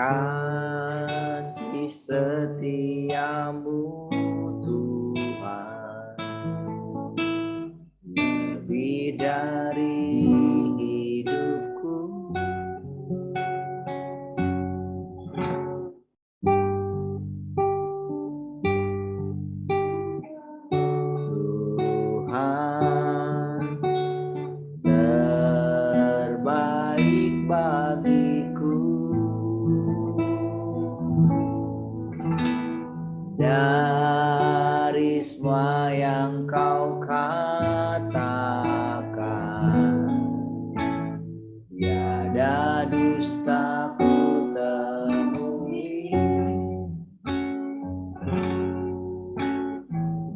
kasih setiamu Tuhan, lebih dari hidupku. Tuhan terbaik bagiku, dari semua yang kau katakan, tiada dusta ku temui.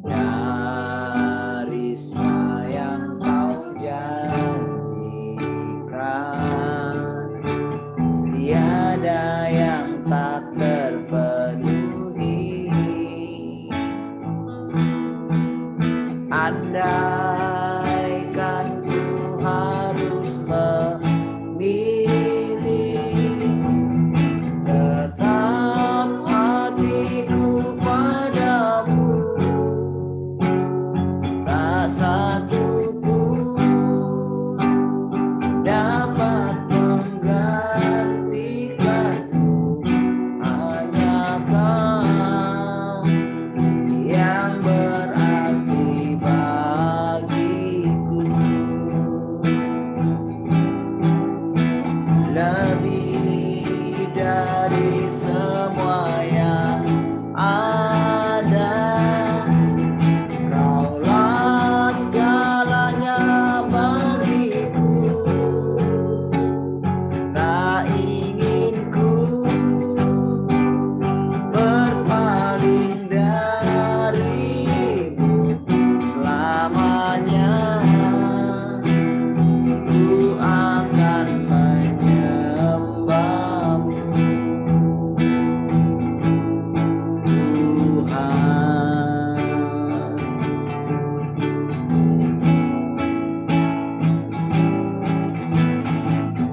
Dari semua yang kau janjikan, tiada yang tak terpenuhi. Andaikan ku harus memilih, tetap hatiku padamu, tak satu pun dapat menggantikanmu. Hanya kau yang berarti bagiku, lebih dari semua yang ada. Kaulah segalanya bagiku, tak ingin ku berpaling darimu selamanya. Ku akan menyembahmu Tuhan.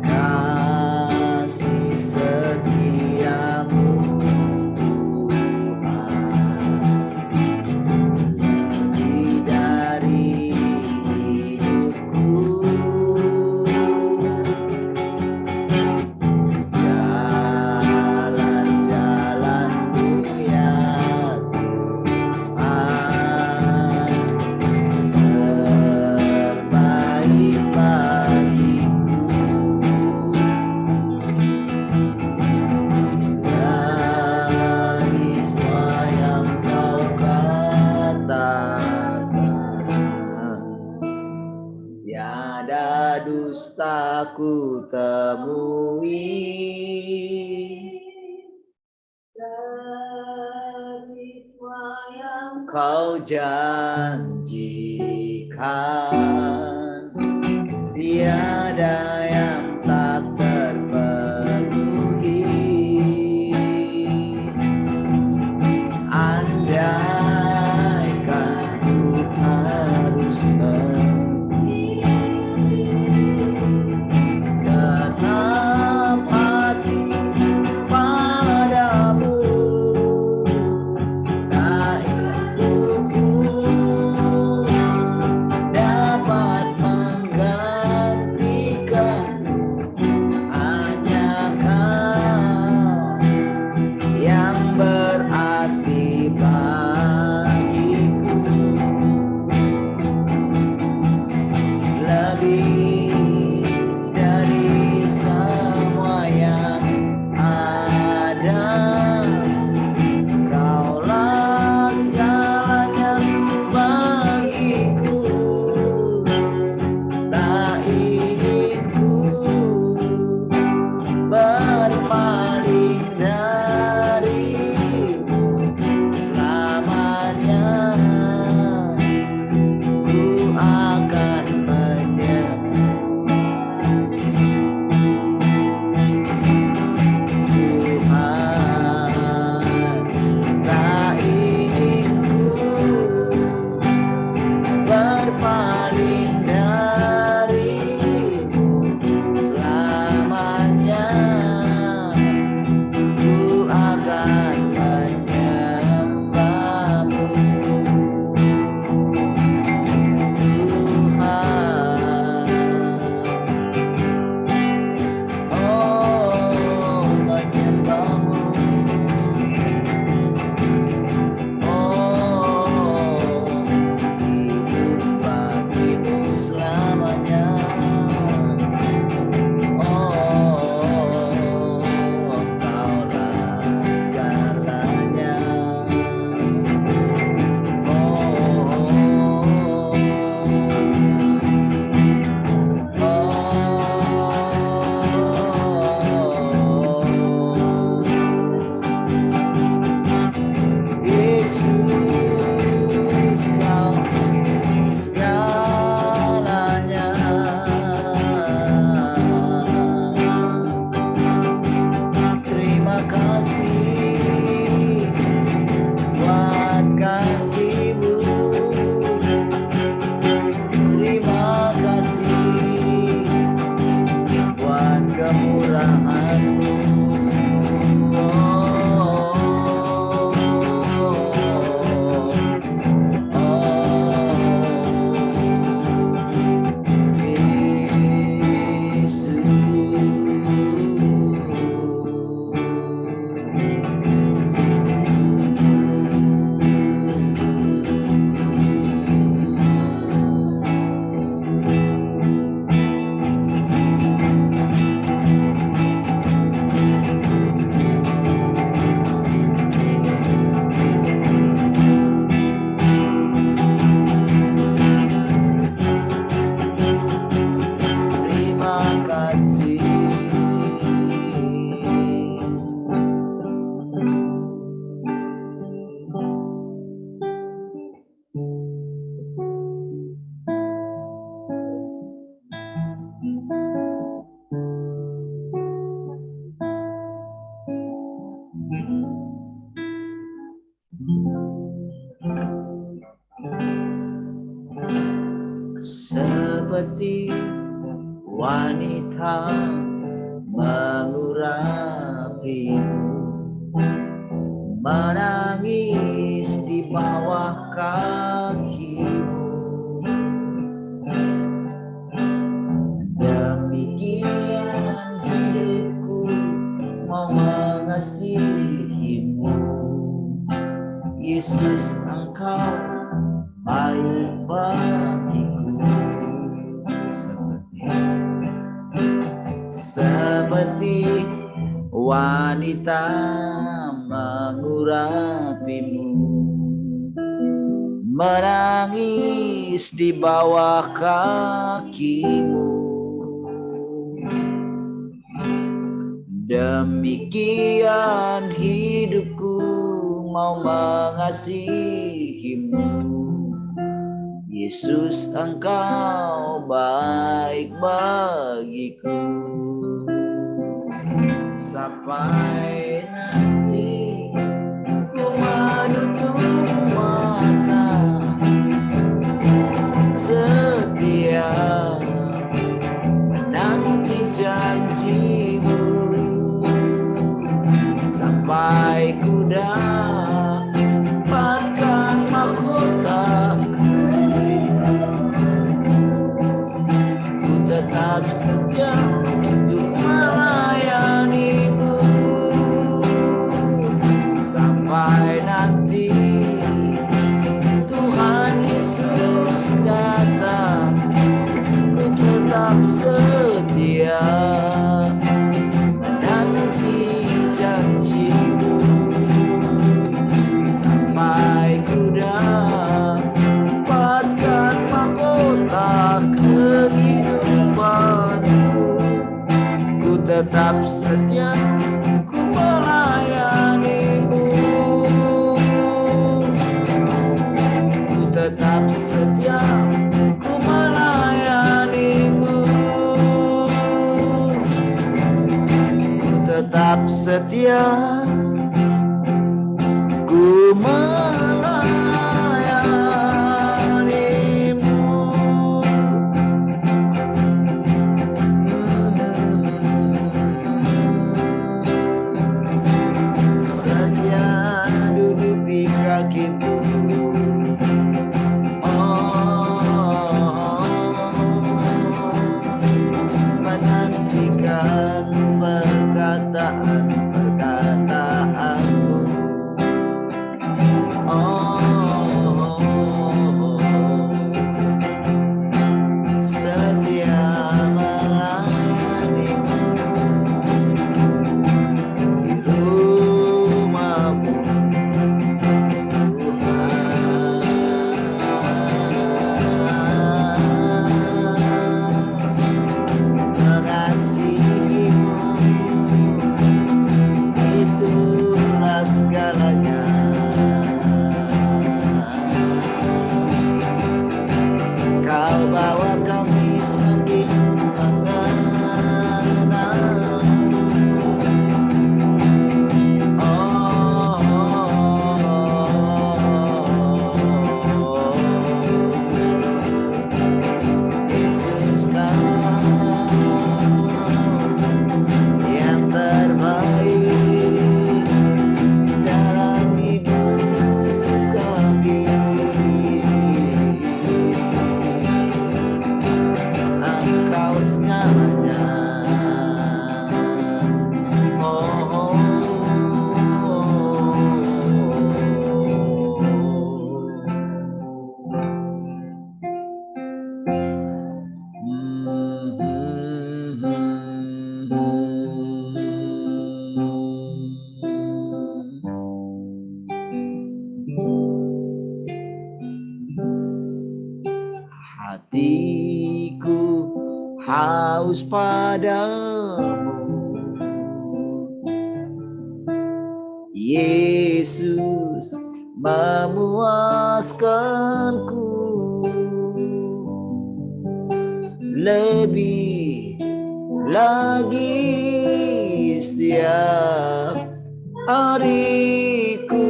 Kasih setiamu Tuhan, lebih dari hidupku. Jalan-jalanmu ya Tuhan, terbaik bagiku, dari semua yang kau katakan, tiada dusta ku temui. Dari semua yang kau janjikan, tiada yang tak terpenuhi. Andaikan ku harus tetap hati padamu, tak ingin ku dapat menggantikanmu. Hanya kau yang berarti bagiku, lebih dari semua yang ada. Kaulah segalanya bagiku, tak ingin ku berpaling darimu selamanya. Ku akan menyembahmu wanita mengurapimu, menangis di bawah kakimu. Demikian hidupku mau mengasihimu, Yesus, engkau baik bagiku. Seperti wanita mengurapimu, menangis di bawah kakimu. Demikian hidupku mau mengasihimu, Yesus, engkau baik bagiku. Sampai nanti ku menutup mata, setia menanti janjimu, sampai ku dapatkan mahkota. Ku tetap setia untuk melayanimu, sampai nanti Tuhan Yesus datang. Ku tetap setia menanti janjimu, sampai ku dapatkan mahkota kehidupanku. Ku tetap setia, ku melayanimu. Ku tetap setia, ku melayanimu. Ku tetap setia, ku melayanimu. Setia duduk di kakimu, menantikan perkataan-perkataanmu. Setia melayanimu di rumahmu, mengasihimu, itulah segalanya. Kau bawa kami semakin mengenalmu. Yesus, kau yang terbaik dalam hidup kami. Engkau segalanya. Hatiku haus padamu, Yesus, memuaskanku. Lebih lagi setiap hariku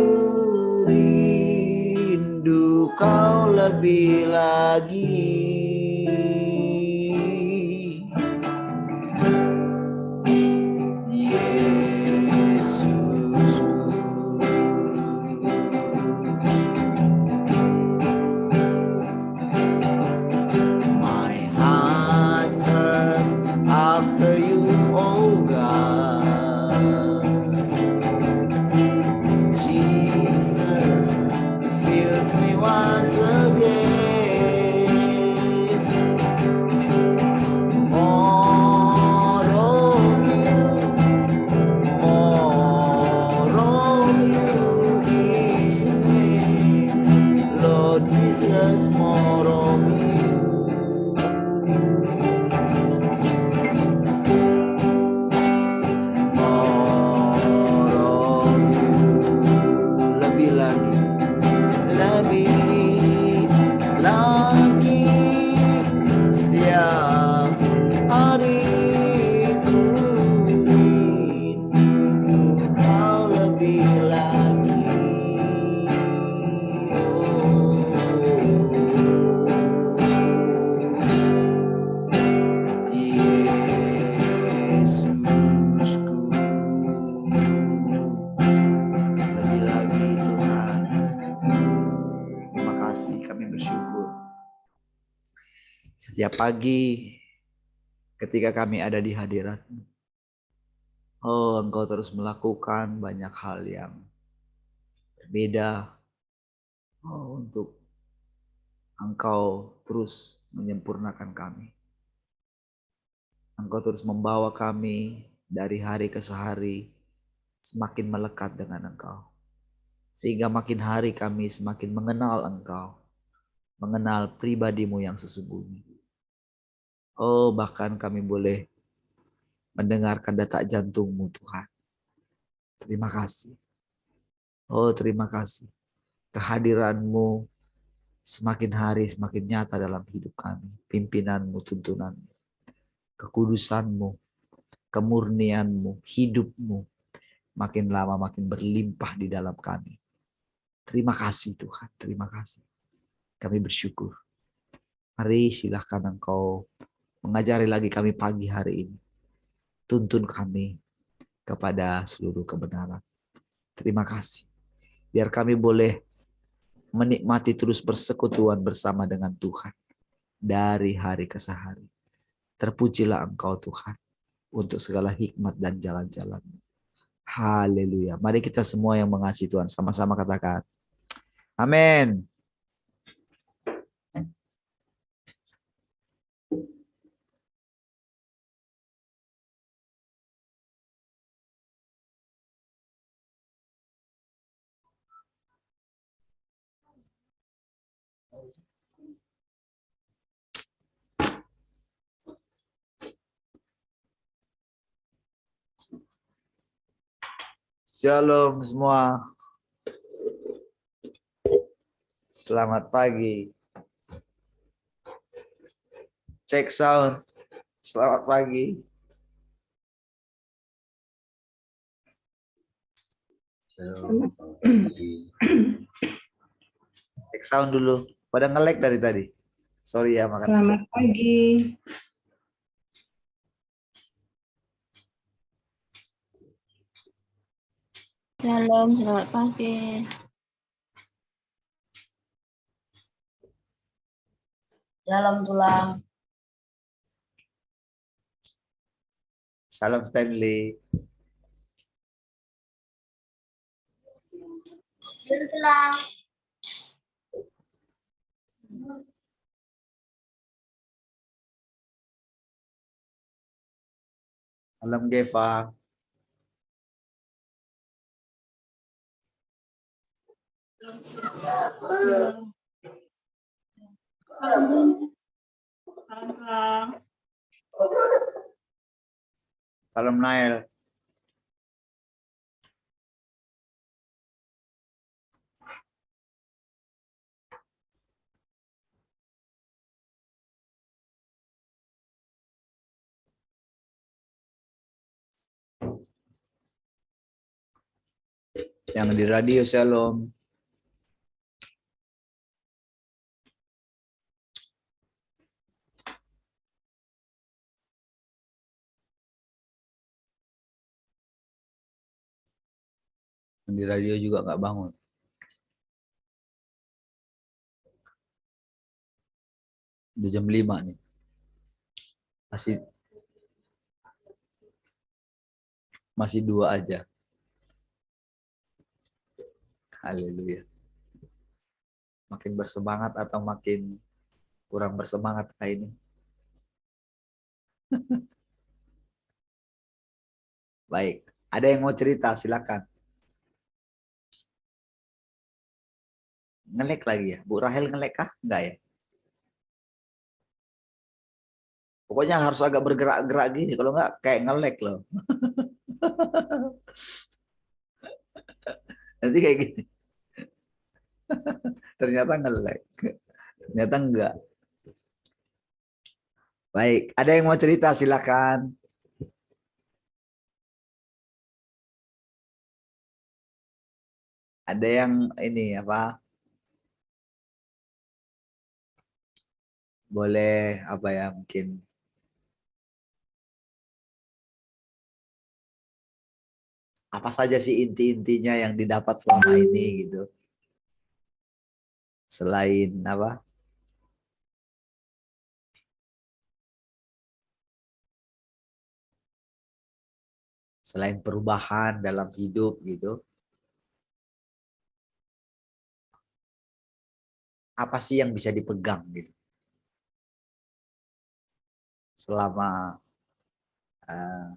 rindu kau lebih lagi. Setiap pagi ketika kami ada di hadirat-Mu, oh Engkau terus melakukan banyak hal yang berbeda. Oh, untuk Engkau terus menyempurnakan kami. Engkau terus membawa kami dari hari ke hari semakin melekat dengan Engkau. Sehingga makin hari kami semakin mengenal Engkau, mengenal pribadi-Mu yang sesungguhnya. Oh, bahkan kami boleh mendengarkan detak jantung-Mu, Tuhan. Terima kasih. Oh, terima kasih. Kehadiran-Mu semakin hari semakin nyata dalam hidup kami. Pimpinan-Mu, tuntunan-Mu, kekudusan-Mu, kemurnian-Mu, hidup-Mu makin lama makin berlimpah di dalam kami. Terima kasih Tuhan, terima kasih. Kami bersyukur. Mari silahkan Engkau mengajari lagi kami pagi hari ini. Tuntun kami kepada seluruh kebenaran. Terima kasih. Biar kami boleh menikmati terus persekutuan bersama dengan Tuhan dari hari ke hari. Terpujilah Engkau Tuhan untuk segala hikmat dan jalan-jalan. Haleluya. Mari kita semua yang mengasihi Tuhan sama-sama katakan amin. Shalom semua. Selamat pagi. Cek sound. Selamat pagi. Selamat pagi. Cek sound dulu. Pada nge-lag dari tadi. Sorry ya makan. Selamat pagi. Shalom, selamat pagi. Shalom tulang. Salam Stanley. Shalom tulang. Salam Geva. Salam Nail. Yang di radio shalom. Yang di radio juga nggak bangun. Udah jam 5 nih. Masih 2 aja. Haleluya. Makin bersemangat atau makin kurang bersemangat kayak ini? Baik. Ada yang mau cerita? Silakan. Ngelek lagi ya? Bu Rahel ngelek kah? Enggak ya? Pokoknya harus agak bergerak-gerak gini. Kalau enggak kayak ngelek loh. Nanti kayak gini. Ternyata ngelek. Ternyata enggak. Baik. Ada yang mau cerita? Silakan. Ada yang ini apa? Boleh apa ya mungkin apa saja sih inti-intinya yang didapat selama ini gitu. Selain apa? selain perubahan dalam hidup gitu, apa sih yang bisa dipegang gitu selama eh,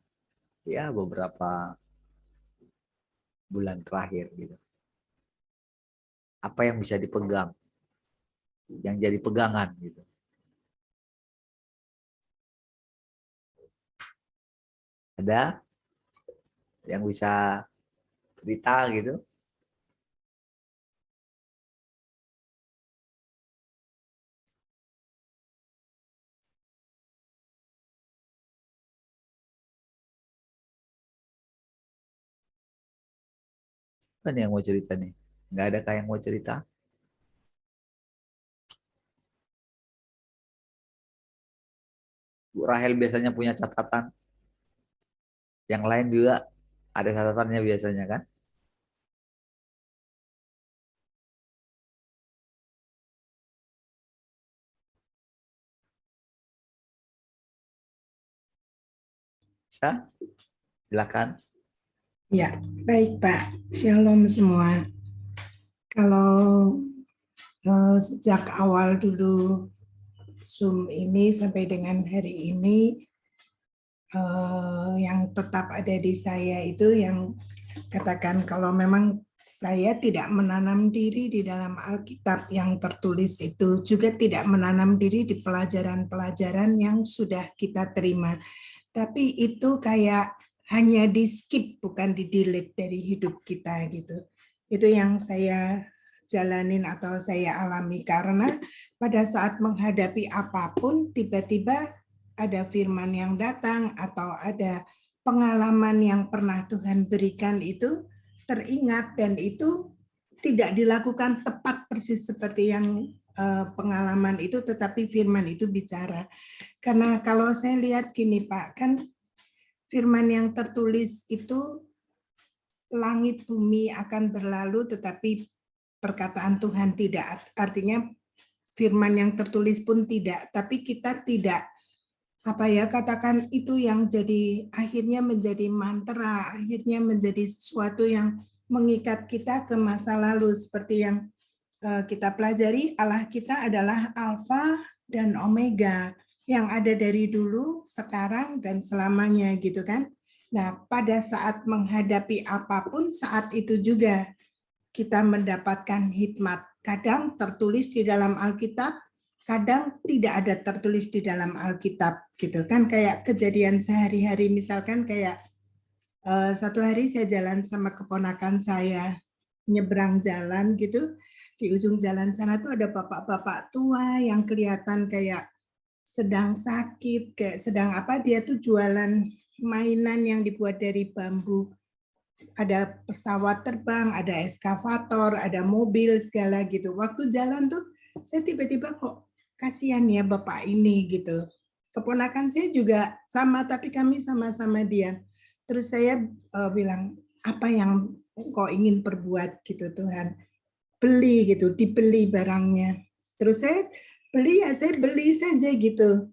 ya beberapa bulan terakhir gitu. Apa yang bisa dipegang, yang jadi pegangan gitu. Ada yang bisa cerita gitu? Kan yang mau cerita nih? Nggak ada kayak yang mau cerita? Bu Rahel biasanya punya catatan. Yang lain juga ada catatannya biasanya kan? Bisa? Silakan. Ya, baik Pak. Shalom semua. Kalau sejak awal dulu Zoom ini sampai dengan hari ini, yang tetap ada di saya itu yang katakan kalau memang saya tidak menanam diri di dalam Alkitab yang tertulis itu, juga tidak menanam diri di pelajaran-pelajaran yang sudah kita terima. Tapi itu kayak hanya di skip, bukan di delete dari hidup kita gitu. Itu yang saya jalanin atau saya alami, karena pada saat menghadapi apapun tiba-tiba ada firman yang datang atau ada pengalaman yang pernah Tuhan berikan itu teringat, dan itu tidak dilakukan tepat persis seperti yang pengalaman itu, tetapi firman itu bicara. Karena kalau saya lihat gini Pak, kan firman yang tertulis itu langit bumi akan berlalu tetapi perkataan Tuhan tidak. Artinya firman yang tertulis pun tidak, tapi kita tidak katakan itu yang jadi akhirnya menjadi mantra, akhirnya menjadi sesuatu yang mengikat kita ke masa lalu, seperti yang kita pelajari. Allah kita adalah Alfa dan Omega, yang ada dari dulu, sekarang, dan selamanya gitu kan. Nah, pada saat menghadapi apapun, saat itu juga kita mendapatkan hikmat. Kadang tertulis di dalam Alkitab, kadang tidak ada tertulis di dalam Alkitab gitu kan. Kayak kejadian sehari-hari, misalkan kayak satu hari saya jalan sama keponakan saya, nyebrang jalan gitu, di ujung jalan sana tuh ada bapak-bapak tua yang kelihatan kayak sedang sakit, kayak sedang dia tuh jualan mainan yang dibuat dari bambu. Ada pesawat terbang, ada eskavator, ada mobil segala gitu. Waktu jalan tuh saya tiba-tiba kok kasihan ya bapak ini gitu. Keponakan saya juga sama, tapi kami sama-sama dia. Terus saya bilang, apa yang kau ingin perbuat gitu Tuhan? Beli gitu, dibeli barangnya. Terus saya beli, ya saya beli saja gitu.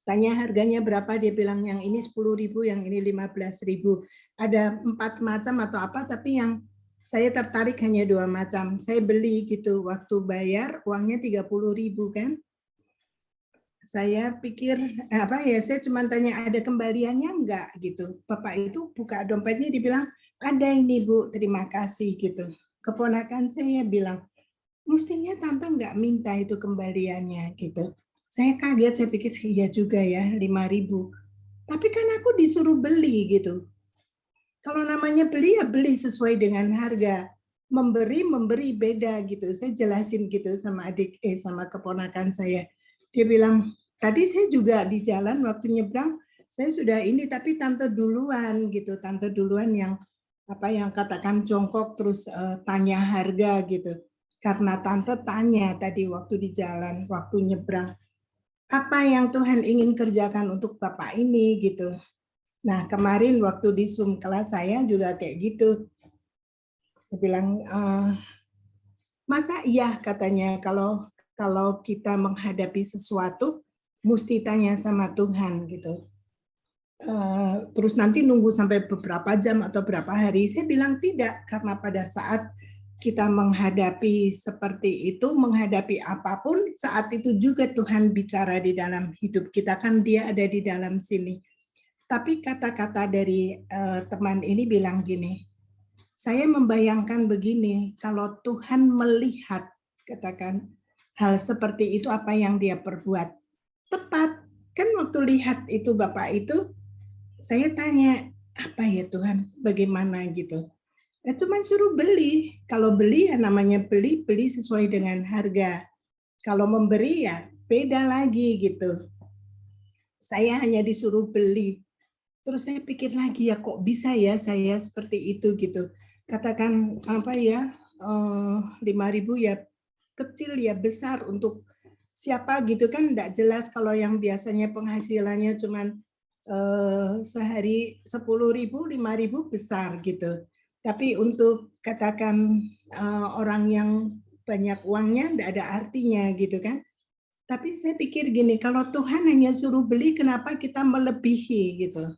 Tanya harganya berapa, dia bilang yang ini 10.000, yang ini 15.000. Ada 4 macam atau apa, tapi yang saya tertarik hanya 2 macam. Saya beli gitu, waktu bayar uangnya 30.000 kan. Saya pikir saya cuma tanya ada kembaliannya enggak gitu. Bapak itu buka dompetnya, dibilang ada ini Bu, terima kasih gitu. Keponakan saya bilang, mestinya tante enggak minta itu kembaliannya gitu. Saya kaget, saya pikir iya juga ya 5.000. Tapi kan aku disuruh beli gitu. Kalau namanya beli ya beli sesuai dengan harga. Memberi beda gitu. Saya jelasin gitu sama sama keponakan saya. Dia bilang, tadi saya juga di jalan waktu nyebrang, saya sudah ini, tapi tante duluan gitu. Tante duluan yang yang katakan jongkok terus tanya harga gitu. Karena tante tanya tadi waktu di jalan, waktu nyebrang, apa yang Tuhan ingin kerjakan untuk Bapak ini gitu. Nah, kemarin waktu di Zoom kelas saya juga kayak gitu. Saya bilang, masa iya katanya kalau kita menghadapi sesuatu mesti tanya sama Tuhan gitu. terus nanti nunggu sampai beberapa jam atau berapa hari. Saya bilang tidak, karena pada saat kita menghadapi seperti itu, menghadapi apapun, saat itu juga Tuhan bicara di dalam hidup kita, kan Dia ada di dalam sini. Tapi kata-kata dari teman ini bilang gini, saya membayangkan begini, kalau Tuhan melihat, katakan, hal seperti itu apa yang Dia perbuat. Tepat, kan waktu lihat itu Bapak itu, saya tanya, apa ya Tuhan, bagaimana gitu. Ya cuma suruh beli. Kalau beli ya namanya beli sesuai dengan harga. Kalau memberi ya beda lagi gitu. Saya hanya disuruh beli. Terus saya pikir lagi ya kok bisa ya saya seperti itu gitu. Katakan apa ya 5.000 ya kecil ya besar untuk siapa gitu kan enggak jelas. Kalau yang biasanya penghasilannya cuman sehari 10.000, 5.000 besar gitu. Tapi untuk katakan orang yang banyak uangnya enggak ada artinya gitu kan. Tapi saya pikir gini, kalau Tuhan hanya suruh beli, kenapa kita melebihi gitu?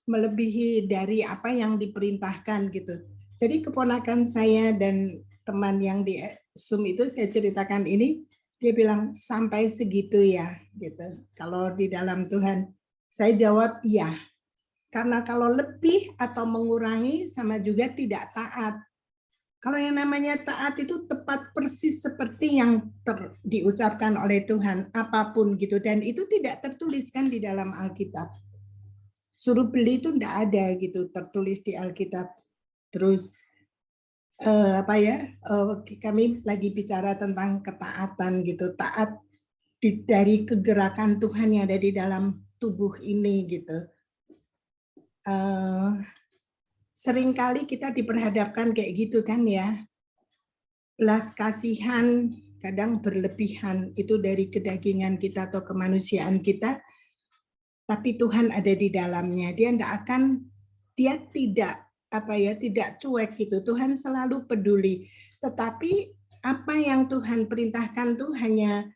Melebihi dari apa yang diperintahkan gitu. Jadi keponakan saya dan teman yang di Zoom itu saya ceritakan ini, dia bilang sampai segitu ya gitu. Kalau di dalam Tuhan, saya jawab iya. Karena kalau lebih atau mengurangi sama juga tidak taat. Kalau yang namanya taat itu tepat persis seperti yang diucapkan oleh Tuhan, apapun gitu. Dan itu tidak tertuliskan di dalam Alkitab. Suruh beli itu tidak ada gitu, tertulis di Alkitab. Terus kami lagi bicara tentang ketaatan gitu, taat dari kegerakan Tuhan yang ada di dalam tubuh ini gitu. Seringkali kita diperhadapkan kayak gitu kan ya, belas kasihan kadang berlebihan itu dari kedagingan kita atau kemanusiaan kita, tapi Tuhan ada di dalamnya. Dia tidak cuek gitu. Tuhan selalu peduli. Tetapi apa yang Tuhan perintahkan tuh hanya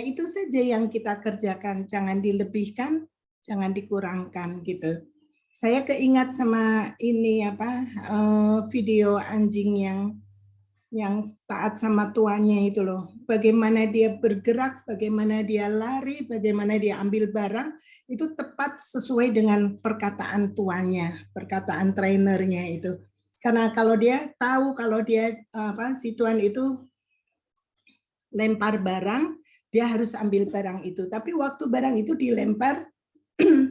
itu saja yang kita kerjakan. Jangan dilebihkan, jangan dikurangkan gitu. Saya keingat sama ini video anjing yang taat sama tuannya itu loh. Bagaimana dia bergerak, bagaimana dia lari, bagaimana dia ambil barang, itu tepat sesuai dengan perkataan tuannya, perkataan trainernya itu. Karena kalau dia tahu kalau dia si tuan itu lempar barang, dia harus ambil barang itu. Tapi waktu barang itu dilempar,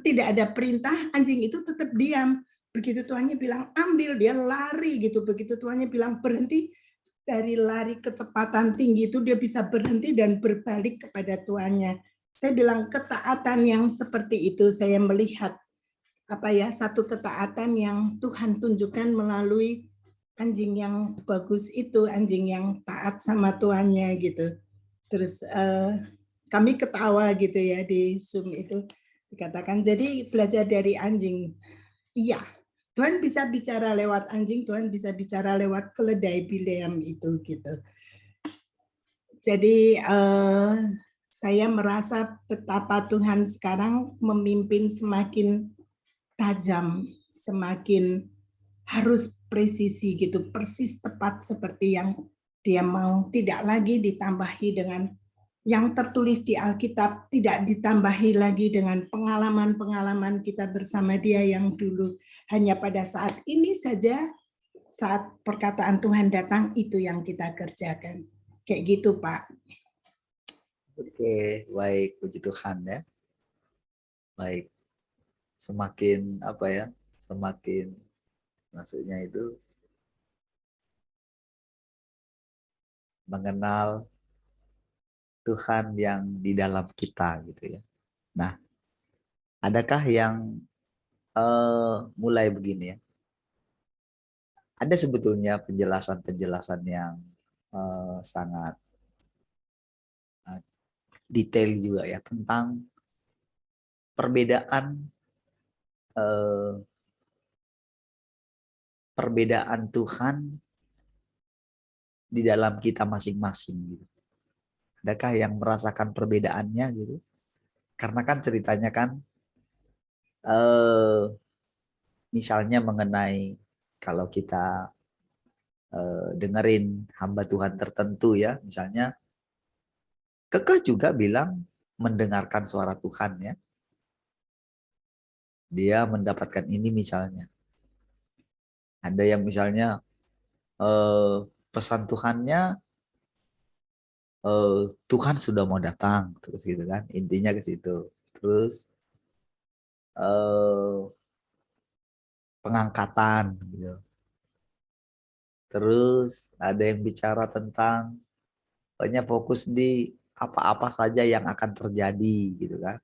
tidak ada perintah, anjing itu tetap diam. Begitu tuannya bilang ambil, dia lari gitu. Begitu tuannya bilang berhenti, dari lari kecepatan tinggi itu dia bisa berhenti dan berbalik kepada tuannya. Saya bilang ketaatan yang seperti itu saya melihat satu ketaatan yang Tuhan tunjukkan melalui anjing yang bagus itu, anjing yang taat sama tuannya gitu. Terus kami ketawa gitu ya di Zoom itu. Dikatakan, jadi belajar dari anjing. Iya, Tuhan bisa bicara lewat anjing, Tuhan bisa bicara lewat keledai Bileam itu gitu. Jadi saya merasa betapa Tuhan sekarang memimpin semakin tajam, semakin harus presisi gitu, persis tepat seperti yang Dia mau, tidak lagi ditambahi dengan yang tertulis di Alkitab, tidak ditambahi lagi dengan pengalaman-pengalaman kita bersama Dia yang dulu. Hanya pada saat ini saja, saat perkataan Tuhan datang, itu yang kita kerjakan. Kayak gitu, Pak. Oke, baik, puji Tuhan ya. Baik, semakin semakin maksudnya itu mengenal Tuhan yang di dalam kita gitu ya. Nah, adakah yang mulai begini ya? Ada sebetulnya penjelasan-penjelasan yang sangat detail juga ya tentang perbedaan Tuhan di dalam kita masing-masing gitu. Adakah yang merasakan perbedaannya gitu? Karena kan ceritanya kan eh, misalnya mengenai kalau kita dengerin hamba Tuhan tertentu ya, misalnya Kekeh juga bilang mendengarkan suara Tuhan ya. Dia mendapatkan ini misalnya. Ada yang misalnya pesan Tuhannya Tuhan sudah mau datang terus gitu kan. Intinya ke situ. Terus eh, pengangkatan gitu. Terus ada yang bicara tentang banyak fokus di apa-apa saja yang akan terjadi gitu kan.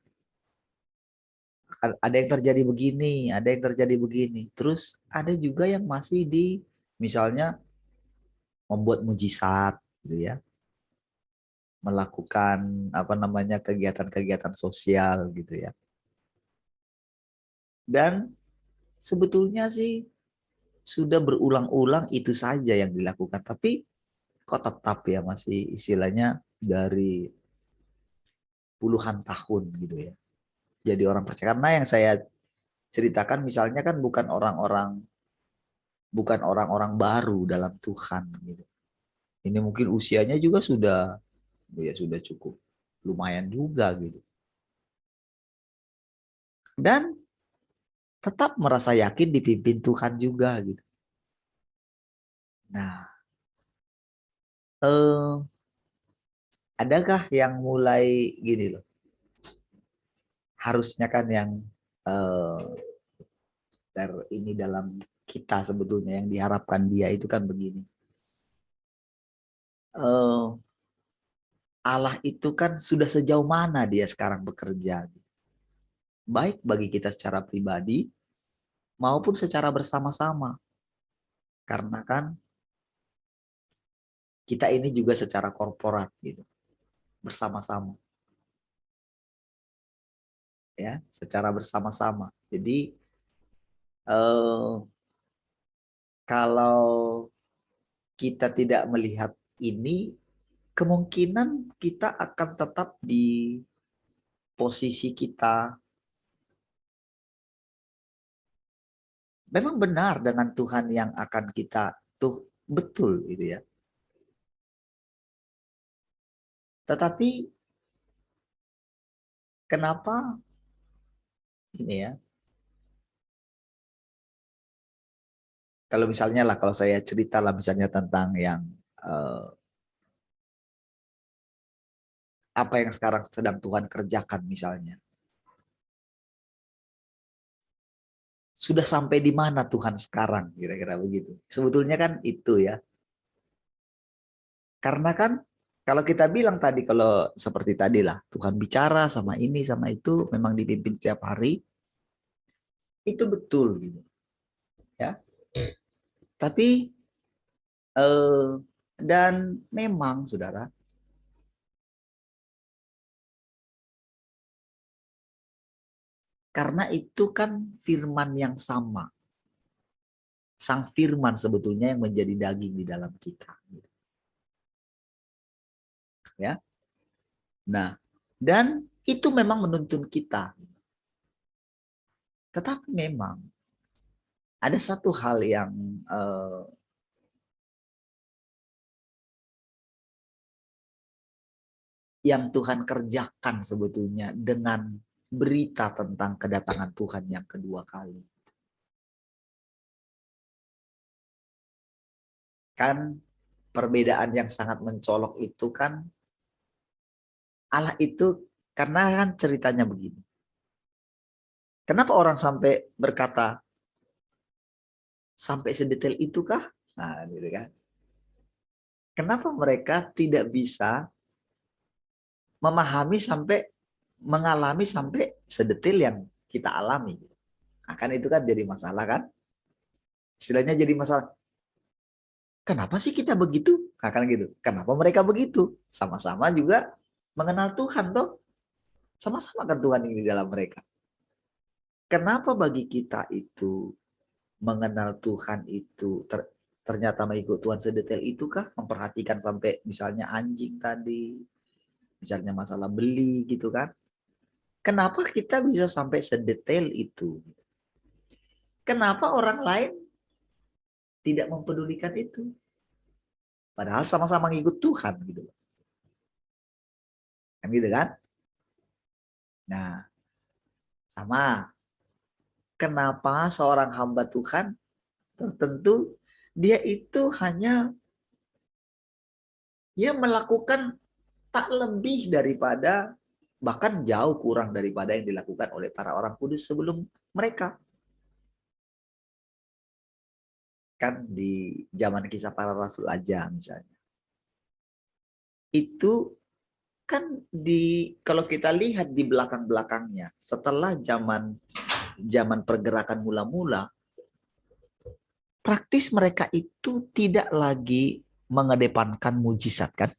Ada yang terjadi begini, ada yang terjadi begini. Terus ada juga yang masih di misalnya membuat mujizat gitu ya, melakukan apa namanya kegiatan-kegiatan sosial gitu ya. Dan sebetulnya sih sudah berulang-ulang itu saja yang dilakukan, tapi kok tetap ya masih istilahnya dari puluhan tahun gitu ya. Jadi orang percaya karena yang saya ceritakan misalnya kan bukan orang-orang baru dalam Tuhan gitu. Ini mungkin usianya juga sudah cukup lumayan juga gitu. Dan tetap merasa yakin dipimpin Tuhan juga gitu. Nah, eh, adakah yang mulai gini loh? Harusnya kan yang eh, ini dalam kita sebetulnya yang diharapkan dia itu kan begini. Eh, Allah itu kan sudah sejauh mana dia sekarang bekerja, baik bagi kita secara pribadi maupun secara bersama-sama. Karena kan kita ini juga secara korporat gitu, bersama-sama ya, secara bersama-sama. Jadi kalau kita tidak melihat ini, kemungkinan kita akan tetap di posisi kita. Memang benar dengan Tuhan yang akan kita tuh betul gitu ya. Tetapi kenapa ini ya? Kalau misalnya lah, kalau saya cerita lah misalnya tentang yang apa yang sekarang sedang Tuhan kerjakan misalnya. Sudah sampai di mana Tuhan sekarang kira-kira begitu. Sebetulnya kan itu ya. Karena kan kalau kita bilang tadi kalau seperti tadi lah Tuhan bicara sama ini sama itu memang dipimpin setiap hari itu betul gitu ya. Tapi dan memang saudara karena itu kan firman yang sama. Sang firman sebetulnya yang menjadi daging di dalam kita. Ya. Nah, dan itu memang menuntun kita. Tetapi memang ada satu hal yang Tuhan kerjakan sebetulnya dengan berita tentang kedatangan Tuhan yang kedua kali. Kan perbedaan yang sangat mencolok itu kan Allah itu karena kan ceritanya begini. Kenapa orang sampai berkata sampai sedetail itu kah? Nah, gitu kan. Kenapa mereka tidak bisa memahami sampai mengalami sampai sedetail yang kita alami? Akan itu kan jadi masalah kan? Istilahnya jadi masalah. Kenapa sih kita begitu? Akan gitu. Kenapa mereka begitu? Sama-sama juga mengenal Tuhan toh. Sama-sama kan Tuhan ini di dalam mereka. Kenapa bagi kita itu mengenal Tuhan itu ternyata mengikut Tuhan sedetail itu kah? Memperhatikan sampai misalnya anjing tadi, misalnya masalah beli gitu kan. Kenapa kita bisa sampai sedetail itu? Kenapa orang lain tidak mempedulikan itu? Padahal sama-sama ngikut Tuhan gitu. Kan gitu kan? Nah, sama. Kenapa seorang hamba Tuhan tertentu dia itu hanya melakukan tak lebih daripada, bahkan jauh kurang daripada yang dilakukan oleh para orang kudus sebelum mereka. Kan di zaman kisah para rasul aja misalnya. Itu kan kalau kita lihat di belakang-belakangnya, setelah zaman pergerakan mula-mula, praktis mereka itu tidak lagi mengedepankan mujizat kan.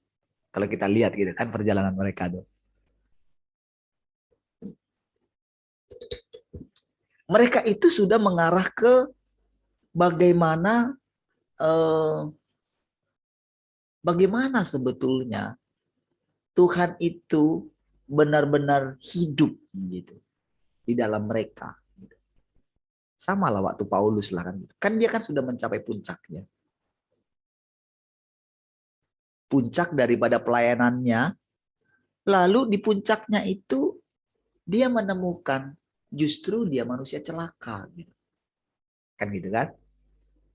Kalau kita lihat gitu kan perjalanan mereka tuh. Mereka itu sudah mengarah ke bagaimana sebetulnya Tuhan itu benar-benar hidup gitu di dalam mereka. Sama lah waktu Paulus lah kan. Kan dia kan sudah mencapai puncaknya. Puncak daripada pelayanannya. Lalu di puncaknya itu dia menemukan justru dia manusia celaka. Gitu. Kan gitu kan.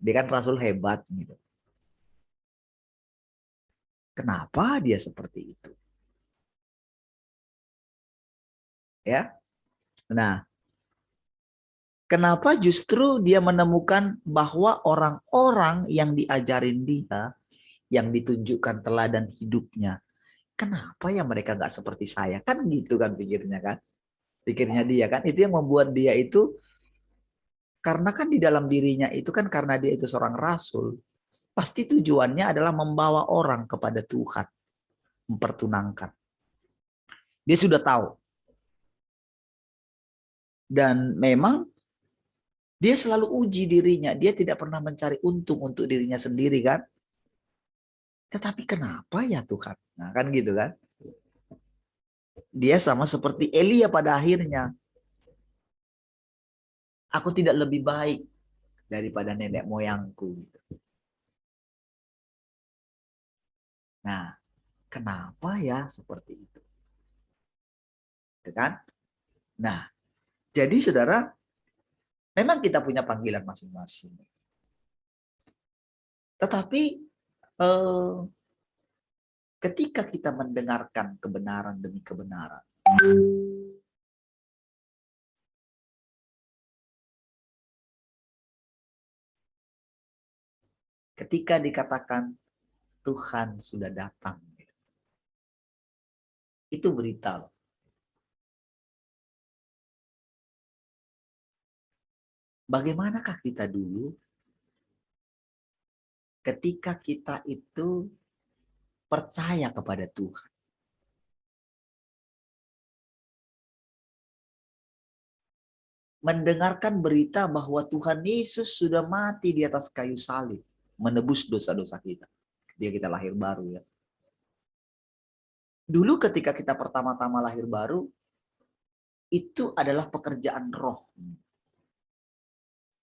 Dia kan rasul hebat gitu. Kenapa dia seperti itu? Ya. Nah, kenapa justru dia menemukan bahwa orang-orang yang diajarin dia, yang ditunjukkan teladan hidupnya, kenapa ya mereka nggak seperti saya? Kan gitu kan pikirnya kan. Pikirnya dia kan. Itu yang membuat dia itu, karena kan di dalam dirinya itu kan karena dia itu seorang rasul, pasti tujuannya adalah membawa orang kepada Tuhan. Mempertunangkan. Dia sudah tahu. Dan memang dia selalu uji dirinya. Dia tidak pernah mencari untung untuk dirinya sendiri kan. Tetapi kenapa ya Tuhan? Nah kan gitu kan. Dia sama seperti Elia pada akhirnya. Aku tidak lebih baik daripada nenek moyangku. Nah, kenapa ya seperti itu? Kan? Nah, jadi saudara, memang kita punya panggilan masing-masing. Tetapi ketika kita mendengarkan kebenaran demi kebenaran, ketika dikatakan Tuhan sudah datang, itu berita loh. Bagaimanakah kita dulu ketika kita itu percaya kepada Tuhan? Mendengarkan berita bahwa Tuhan Yesus sudah mati di atas kayu salib, menebus dosa-dosa kita. Ketika kita lahir baru ya. Dulu ketika kita pertama-tama lahir baru, itu adalah pekerjaan roh.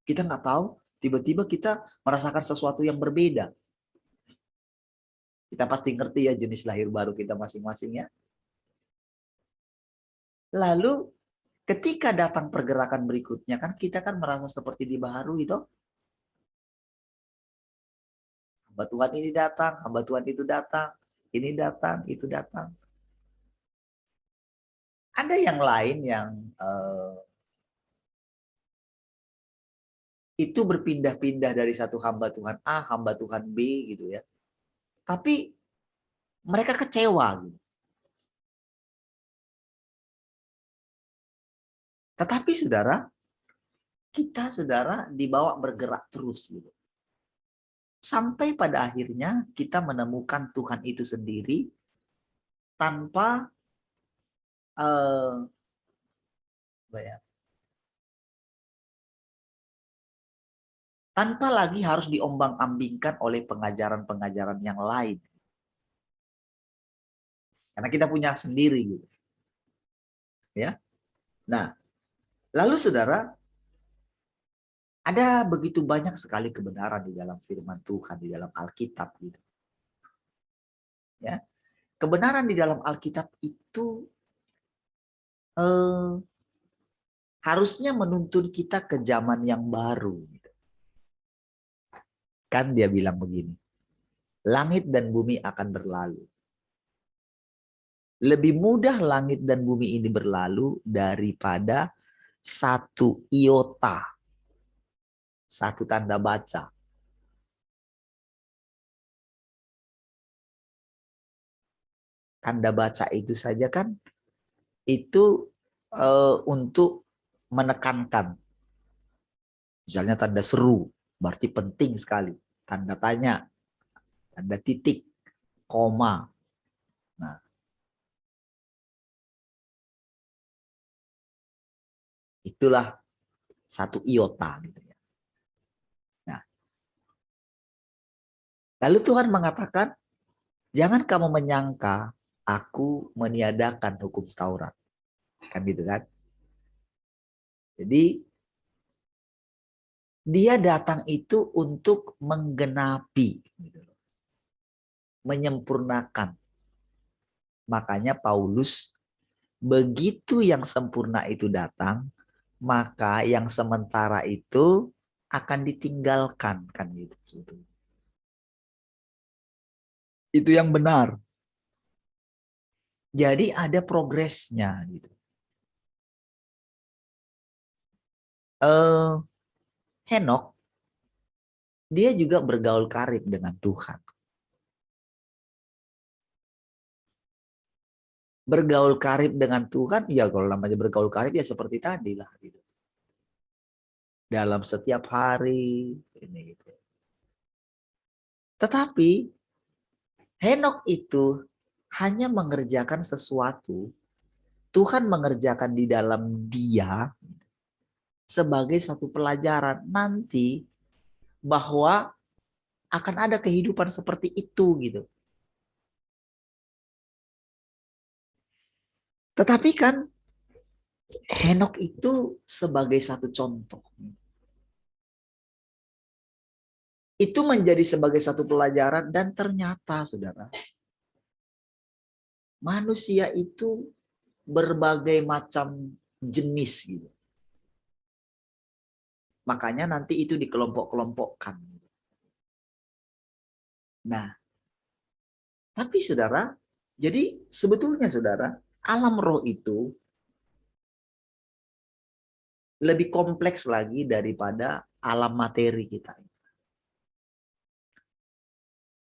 Kita nggak tahu, tiba-tiba kita merasakan sesuatu yang berbeda. Kita pasti ngerti ya jenis lahir baru kita masing-masing ya. Lalu ketika datang pergerakan berikutnya kan kita kan merasa seperti dibaharui itu. Hamba Tuhan ini datang, hamba Tuhan itu datang, ini datang, itu datang. Ada yang lain yang itu berpindah-pindah dari satu hamba Tuhan A, hamba Tuhan B gitu ya. Tapi mereka kecewa gitu. Tetapi saudara, kita saudara dibawa bergerak terus gitu. Sampai pada akhirnya kita menemukan Tuhan itu sendiri tanpa tanpa lagi harus diombang-ambingkan oleh pengajaran-pengajaran yang lain. Karena kita punya sendiri gitu. Ya. Nah, lalu saudara, ada begitu banyak sekali kebenaran di dalam firman Tuhan, di dalam Alkitab gitu. Ya. Kebenaran di dalam Alkitab itu harusnya menuntun kita ke zaman yang baru. Gitu. Kan dia bilang begini, langit dan bumi akan berlalu. Lebih mudah langit dan bumi ini berlalu daripada satu iota, satu tanda baca. Tanda baca itu saja kan itu untuk menekankan. Misalnya tanda seru, berarti penting sekali. Tanda tanya, tanda titik, koma. Nah, itulah satu iota. Gitu ya. Nah, lalu Tuhan mengatakan, jangan kamu menyangka aku meniadakan hukum Taurat. Kan gitu kan? Jadi, dia datang itu untuk menggenapi. Gitu. Menyempurnakan. Makanya Paulus, begitu yang sempurna itu datang, maka yang sementara itu akan ditinggalkan. Kan gitu. Itu yang benar. Jadi ada progresnya gitu. Henok dia juga bergaul karib dengan Tuhan. Bergaul karib dengan Tuhan, ya kalau namanya bergaul karib ya seperti tadi lah gitu. Dalam setiap hari ini gitu. Tetapi Henok itu hanya mengerjakan sesuatu, Tuhan mengerjakan di dalam dia sebagai satu pelajaran nanti bahwa akan ada kehidupan seperti itu gitu. Tetapi kan Henok itu sebagai satu contoh. Itu menjadi sebagai satu pelajaran dan ternyata saudara, manusia itu berbagai macam jenis gitu. Makanya nanti itu dikelompok-kelompokkan. Nah, tapi saudara, jadi sebetulnya saudara, alam roh itu lebih kompleks lagi daripada alam materi kita.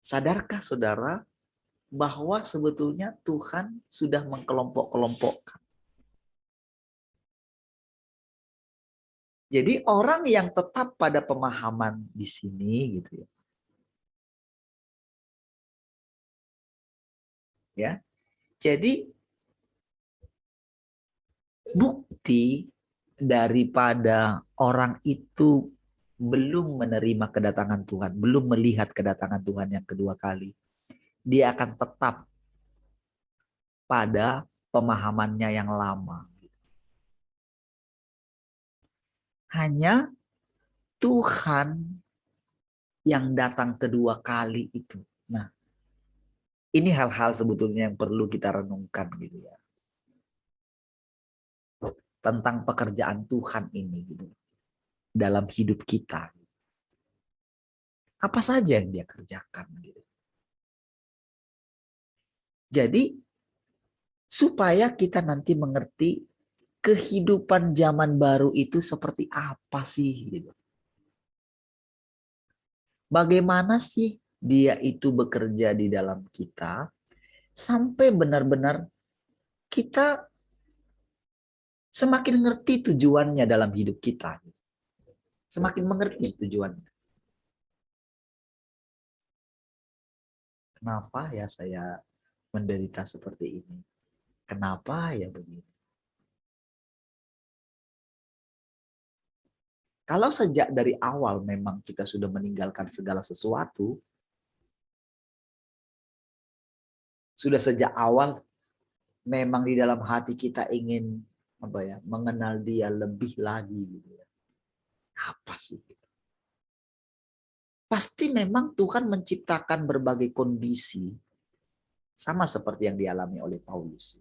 Sadarkah saudara bahwa sebetulnya Tuhan sudah mengkelompok-kelompokkan? Jadi orang yang tetap pada pemahaman di sini gitu ya. Ya. Jadi bukti daripada orang itu belum menerima kedatangan Tuhan, belum melihat kedatangan Tuhan yang kedua kali, dia akan tetap pada pemahamannya yang lama. Hanya Tuhan yang datang kedua kali itu. Nah, ini hal-hal sebetulnya yang perlu kita renungkan gitu ya. Tentang pekerjaan Tuhan ini gitu. Dalam hidup kita. Apa saja yang dia kerjakan gitu. Jadi supaya kita nanti mengerti kehidupan zaman baru itu seperti apa sih gitu. Bagaimana sih dia itu bekerja di dalam kita sampai benar-benar kita semakin ngerti tujuannya dalam hidup kita. Semakin mengerti tujuannya. Kenapa ya saya menderita seperti ini? Kenapa ya begini? Kalau sejak dari awal memang kita sudah meninggalkan segala sesuatu, sudah sejak awal memang di dalam hati kita ingin mengenal dia lebih lagi gitu ya. Apa sih? Pasti memang Tuhan menciptakan berbagai kondisi sama seperti yang dialami oleh Paulus.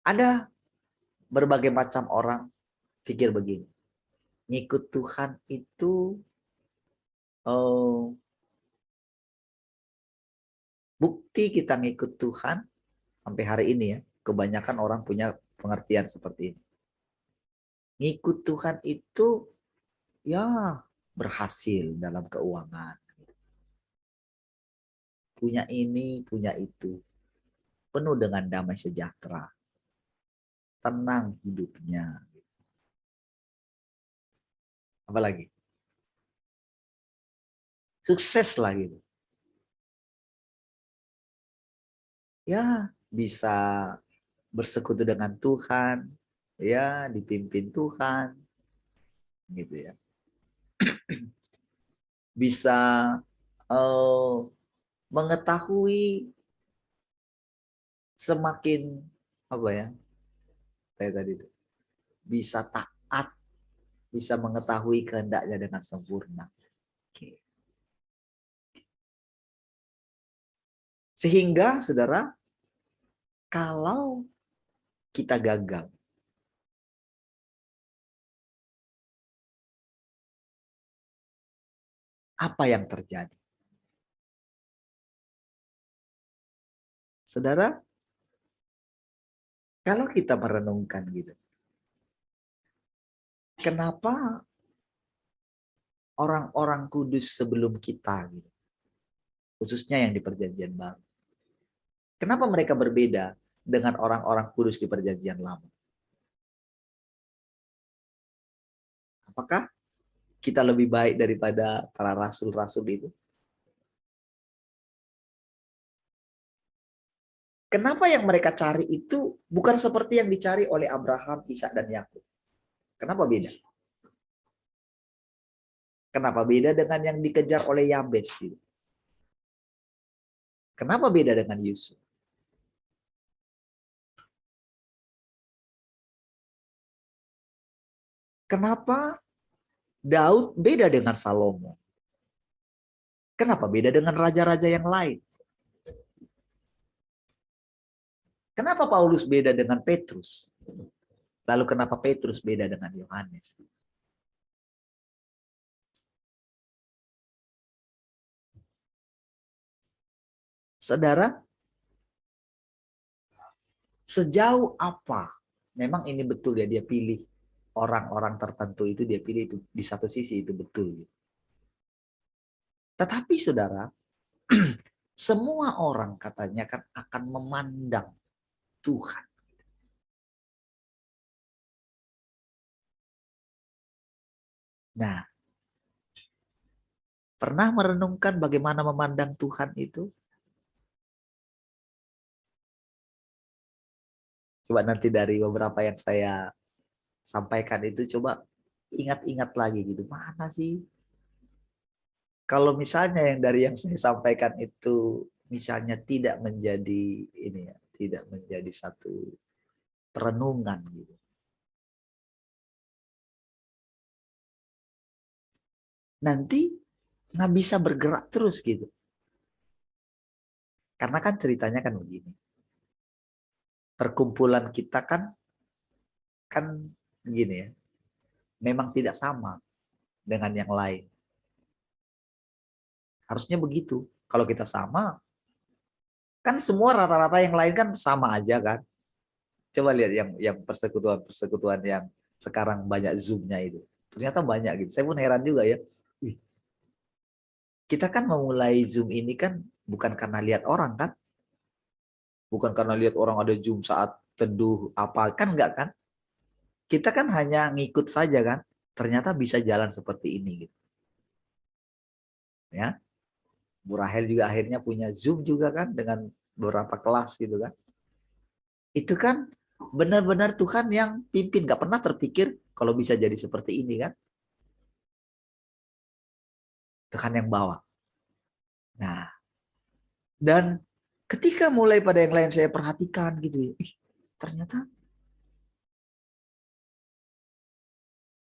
Ada berbagai macam orang pikir begini, ngikut Tuhan itu bukti kita ngikut Tuhan sampai hari ini ya, kebanyakan orang punya pengertian seperti ini. Ngikut Tuhan itu ya berhasil dalam keuangan. Punya ini, punya itu. Penuh dengan damai sejahtera. Tenang hidupnya. Apalagi? Sukses lah gitu. Ya, bisa bersekutu dengan Tuhan, ya, dipimpin Tuhan. Gitu ya. Bisa mengetahui semakin apa ya? Saya tadi itu bisa taat, bisa mengetahui kehendaknya dengan sempurna. Oke. Sehingga saudara, kalau kita gagal, apa yang terjadi? Saudara, kalau kita merenungkan gitu, kenapa orang-orang kudus sebelum kita gitu, khususnya yang di perjanjian baru, kenapa mereka berbeda dengan orang-orang kudus di perjanjian lama? Apakah kita lebih baik daripada para rasul-rasul itu? Kenapa yang mereka cari itu bukan seperti yang dicari oleh Abraham, Ishak, dan Yakub? Kenapa beda? Kenapa beda dengan yang dikejar oleh Yabes? Gitu? Kenapa beda dengan Yusuf? Kenapa Daud beda dengan Salomo? Kenapa beda dengan raja-raja yang lain? Kenapa Paulus beda dengan Petrus? Lalu kenapa Petrus beda dengan Yohanes? Saudara, sejauh apa memang ini betul ya, dia pilih orang-orang tertentu itu, dia pilih itu, di satu sisi itu betul. Tetapi saudara, semua orang katanya kan akan memandang Tuhan. Nah, pernah merenungkan bagaimana memandang Tuhan itu? Coba nanti dari beberapa yang saya sampaikan itu, coba ingat-ingat lagi gitu. Mana sih? Kalau misalnya yang dari yang saya sampaikan itu misalnya tidak menjadi ini ya, tidak menjadi satu perenungan gitu. Nanti nggak bisa bergerak terus gitu. Karena kan ceritanya kan begini. Perkumpulan kita kan begini ya. Memang tidak sama dengan yang lain. Harusnya begitu. Kalau kita sama, kan semua rata-rata yang lain kan sama aja kan. Coba lihat yang persekutuan-persekutuan yang sekarang banyak Zoom-nya itu. Ternyata banyak gitu. Saya pun heran juga ya. Wih, kita kan memulai Zoom ini kan bukan karena lihat orang kan. Bukan karena lihat orang ada Zoom saat teduh apa, kan enggak kan. Kita kan hanya ngikut saja kan. Ternyata bisa jalan seperti ini gitu. Ya. Bu Rahel juga akhirnya punya Zoom juga kan dengan beberapa kelas gitu kan. Itu kan benar-benar Tuhan yang pimpin. Gak pernah terpikir kalau bisa jadi seperti ini kan. kebanyakan yang bawa. Nah, dan ketika mulai pada yang lain saya perhatikan gitu ya, ternyata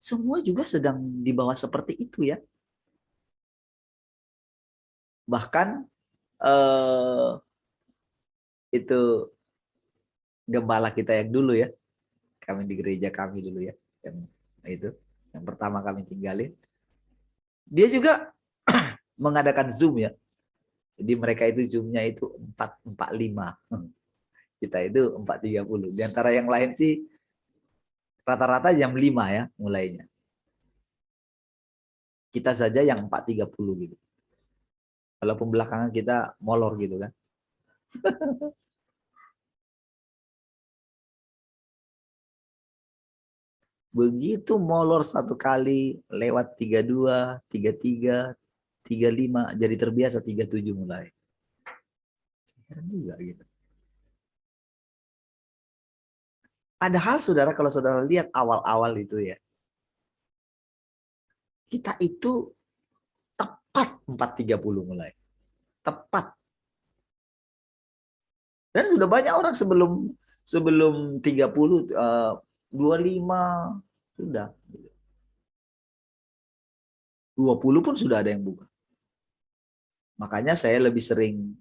semua juga sedang dibawa seperti itu ya. Bahkan itu gembala kita yang dulu ya, kami di gereja kami dulu ya, yang pertama kami tinggalin, dia juga mengadakan Zoom ya. Jadi mereka itu Zoom-nya itu 4:45. Kita itu 4:30. Di antara yang lain sih rata-rata jam 5 ya mulainya. Kita saja yang 4:30 gitu. Walaupun belakangan kita molor gitu kan. Begitu molor satu kali lewat 32, 33, 35, jadi terbiasa 37 mulai. Heran juga gitu. Padahal saudara, kalau saudara lihat awal-awal itu ya, kita itu tepat 4:30 mulai. Tepat. Dan sudah banyak orang sebelum 30, 25 sudah. 20 pun sudah ada yang buka. Makanya saya lebih sering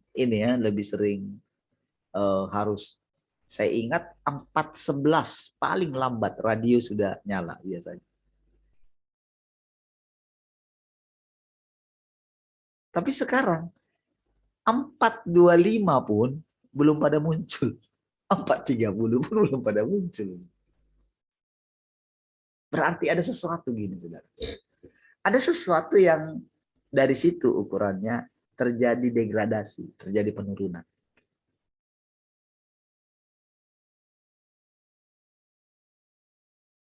harus, saya ingat 4:11 paling lambat radio sudah nyala biasanya. Tapi sekarang 4:25 pun belum pada muncul. 4:30 pun belum pada muncul. Berarti ada sesuatu gini, saudara. Ada sesuatu yang dari situ ukurannya terjadi degradasi, terjadi penurunan.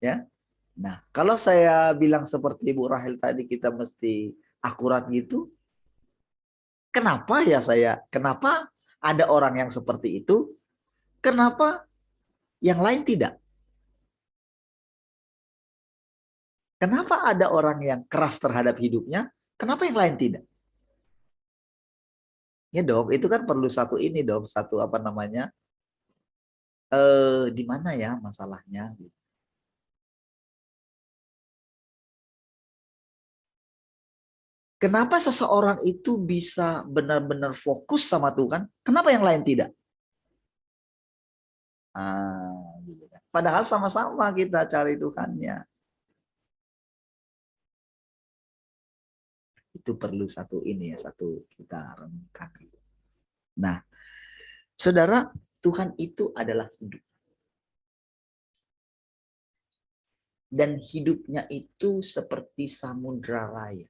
Ya. Nah, kalau saya bilang seperti Bu Rahel tadi, kita mesti akurat gitu. Kenapa ada orang yang seperti itu? Kenapa yang lain tidak? Kenapa ada orang yang keras terhadap hidupnya? Kenapa yang lain tidak? Ya dong, itu kan perlu satu di mana ya masalahnya? Kenapa seseorang itu bisa benar-benar fokus sama Tuhan? Kenapa yang lain tidak? Gitu kan. Padahal sama-sama kita cari Tuhannya. Itu perlu satu kita renungkan. Nah, saudara, Tuhan itu adalah hidup. Dan hidupnya itu seperti samudra raya.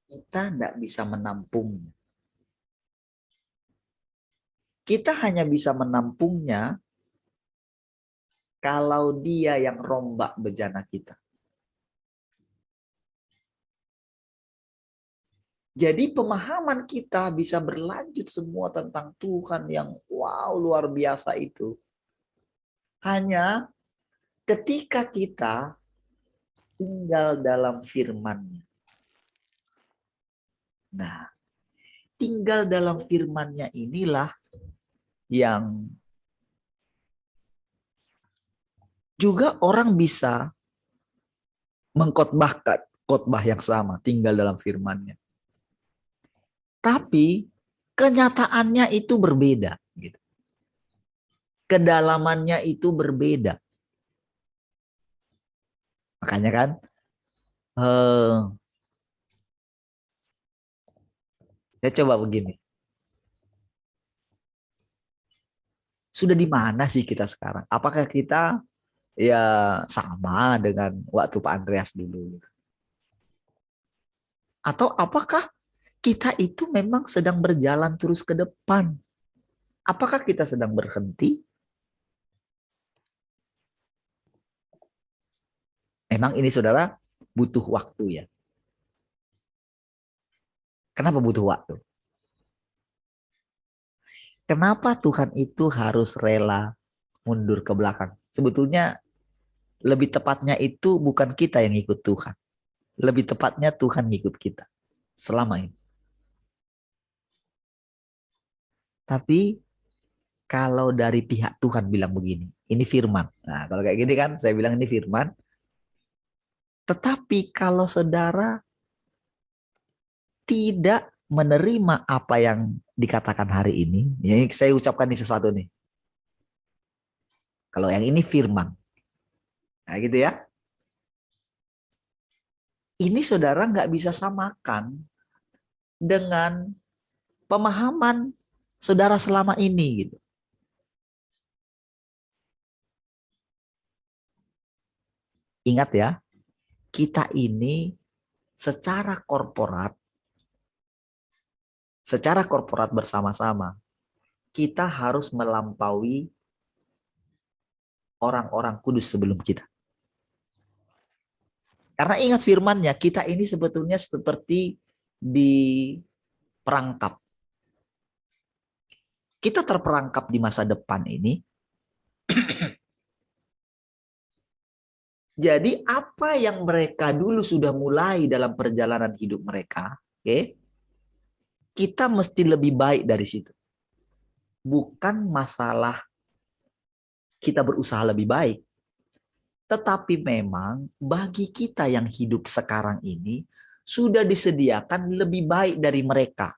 Kita tidak bisa menampungnya. Kita hanya bisa menampungnya kalau Dia yang rombak bejana kita. Jadi pemahaman kita bisa berlanjut semua tentang Tuhan yang wow luar biasa itu. Hanya ketika kita tinggal dalam firman-Nya. Nah, tinggal dalam firman-Nya inilah yang juga orang bisa mengkhotbahkan khotbah yang sama, tinggal dalam firman-Nya. Tapi kenyataannya itu berbeda. Gitu. Kedalamannya itu berbeda. Makanya kan, saya coba begini. Sudah di mana sih kita sekarang? Apakah kita ya sama dengan waktu Pak Andreas dulu? Atau apakah kita itu memang sedang berjalan terus ke depan? Apakah kita sedang berhenti? Memang ini saudara butuh waktu ya. Kenapa butuh waktu? Kenapa Tuhan itu harus rela mundur ke belakang? Sebetulnya lebih tepatnya itu bukan kita yang ikut Tuhan. Lebih tepatnya Tuhan ngikut kita selama ini. Tapi kalau dari pihak Tuhan bilang begini, ini firman. Nah, kalau kayak gini kan saya bilang ini firman. Tetapi kalau saudara tidak menerima apa yang dikatakan hari ini, ini saya ucapkan ini sesuatu nih. Kalau yang ini firman. Nah gitu ya. Ini saudara nggak bisa samakan dengan pemahaman saudara selama ini gitu. Ingat ya, kita ini secara korporat bersama-sama, kita harus melampaui orang-orang kudus sebelum kita. Karena ingat firman-Nya, kita ini sebetulnya seperti diperangkap. Kita terperangkap di masa depan ini. Jadi apa yang mereka dulu sudah mulai dalam perjalanan hidup mereka, kita mesti lebih baik dari situ. Bukan masalah kita berusaha lebih baik. Tetapi memang bagi kita yang hidup sekarang ini sudah disediakan lebih baik dari mereka.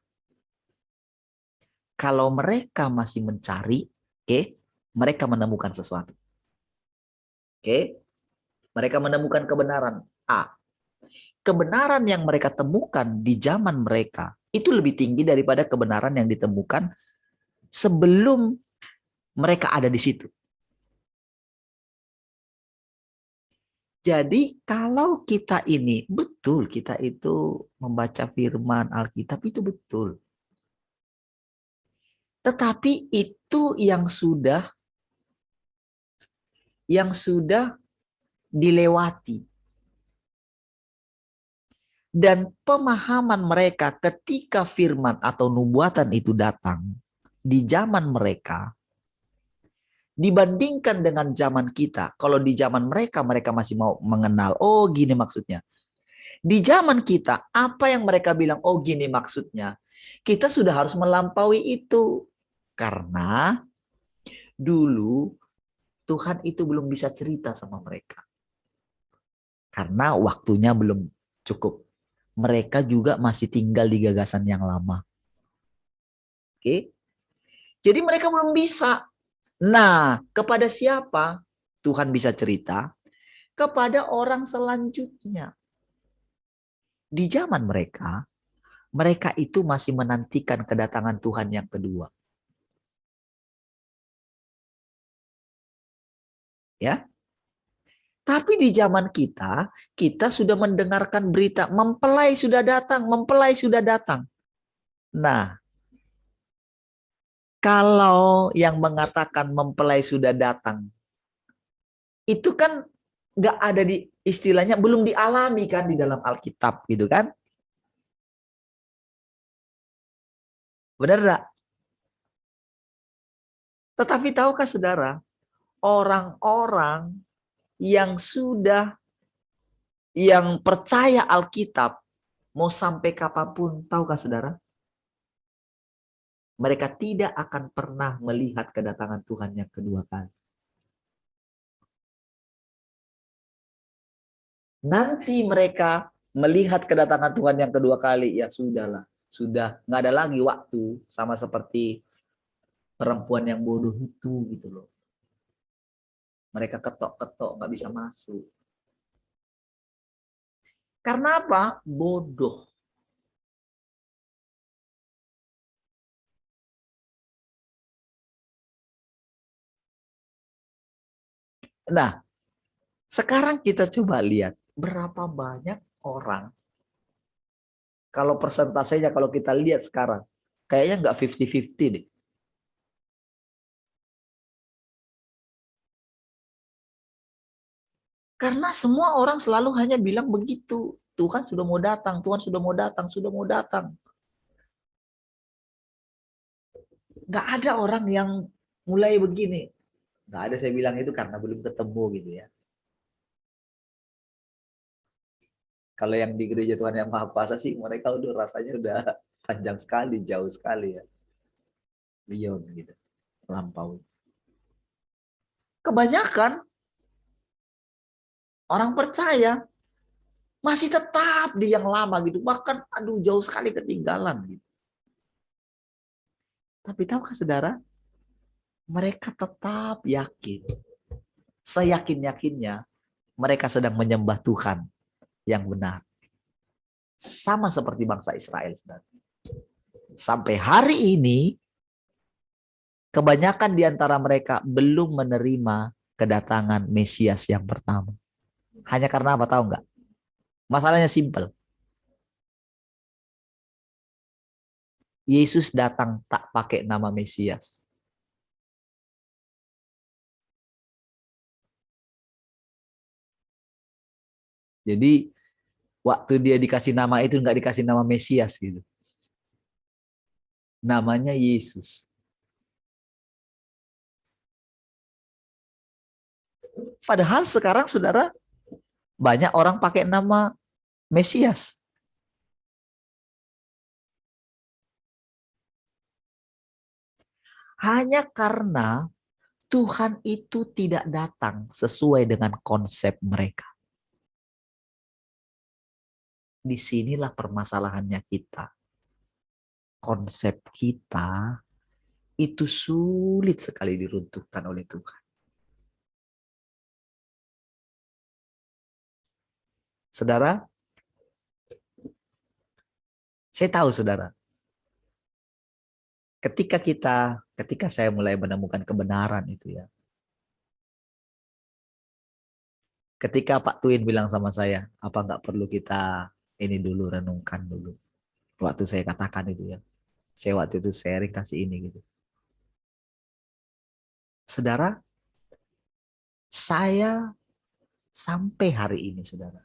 Kalau mereka masih mencari, mereka menemukan sesuatu. Mereka menemukan kebenaran. Kebenaran yang mereka temukan di zaman mereka itu lebih tinggi daripada kebenaran yang ditemukan sebelum mereka ada di situ. Jadi kalau kita ini betul, kita itu membaca firman Alkitab itu betul. Tetapi itu yang sudah dilewati. Dan pemahaman mereka ketika firman atau nubuatan itu datang di zaman mereka, dibandingkan dengan zaman kita, kalau di zaman mereka masih mau mengenal, oh gini maksudnya. Di zaman kita, apa yang mereka bilang, oh gini maksudnya, kita sudah harus melampaui itu. Karena dulu Tuhan itu belum bisa cerita sama mereka. Karena waktunya belum cukup. Mereka juga masih tinggal di gagasan yang lama. Jadi mereka belum bisa. Nah, kepada siapa Tuhan bisa cerita? Kepada orang selanjutnya. Di zaman mereka itu masih menantikan kedatangan Tuhan yang kedua. Ya. Tapi di zaman kita sudah mendengarkan berita mempelai sudah datang, mempelai sudah datang. Nah, kalau yang mengatakan mempelai sudah datang, itu kan nggak ada di istilahnya, belum dialami kan di dalam Alkitab gitu kan? Benar nggak? Tetapi tahukah saudara, orang-orang yang percaya Alkitab, mau sampai kapanpun, tahukah saudara? Mereka tidak akan pernah melihat kedatangan Tuhan yang kedua kali. Nanti mereka melihat kedatangan Tuhan yang kedua kali, ya sudahlah. Sudah nggak ada lagi waktu, sama seperti perempuan yang bodoh itu gitu loh. Mereka ketok-ketok nggak bisa masuk. Karena apa? Bodoh. Nah, sekarang kita coba lihat berapa banyak orang, kalau persentasenya kalau kita lihat sekarang, kayaknya nggak 50-50 deh. Karena semua orang selalu hanya bilang begitu. Tuhan sudah mau datang, Tuhan sudah mau datang, sudah mau datang. Nggak ada orang yang mulai begini. Nggak ada, saya bilang itu karena belum ketemu gitu ya. Kalau yang di gereja Tuhan Yang Maha Kuasa sih mereka udah rasanya udah panjang sekali, jauh sekali ya. Beyond gitu. Lampaui. Kebanyakan orang percaya masih tetap di yang lama gitu. Bahkan aduh jauh sekali ketinggalan gitu. Tapi tahukah saudara, mereka tetap yakin. Seyakin-yakinnya mereka sedang menyembah Tuhan yang benar. Sama seperti bangsa Israel, saudara. Sampai hari ini, kebanyakan di antara mereka belum menerima kedatangan Mesias yang pertama. Hanya karena apa, tahu nggak? Masalahnya simpel. Yesus datang tak pakai nama Mesias. Jadi waktu dia dikasih nama itu nggak dikasih nama Mesias gitu. Namanya Yesus. Padahal sekarang saudara banyak orang pakai nama Mesias. Hanya karena Tuhan itu tidak datang sesuai dengan konsep mereka. Disinilah permasalahannya kita. Konsep kita itu sulit sekali diruntuhkan oleh Tuhan. Saudara, saya tahu saudara, ketika saya mulai menemukan kebenaran itu ya, ketika Pak Twin bilang sama saya, apa nggak perlu kita ini dulu, renungkan dulu. Waktu saya katakan itu ya, saya waktu itu sharing kasih ini gitu. Saudara, saya sampai hari ini saudara,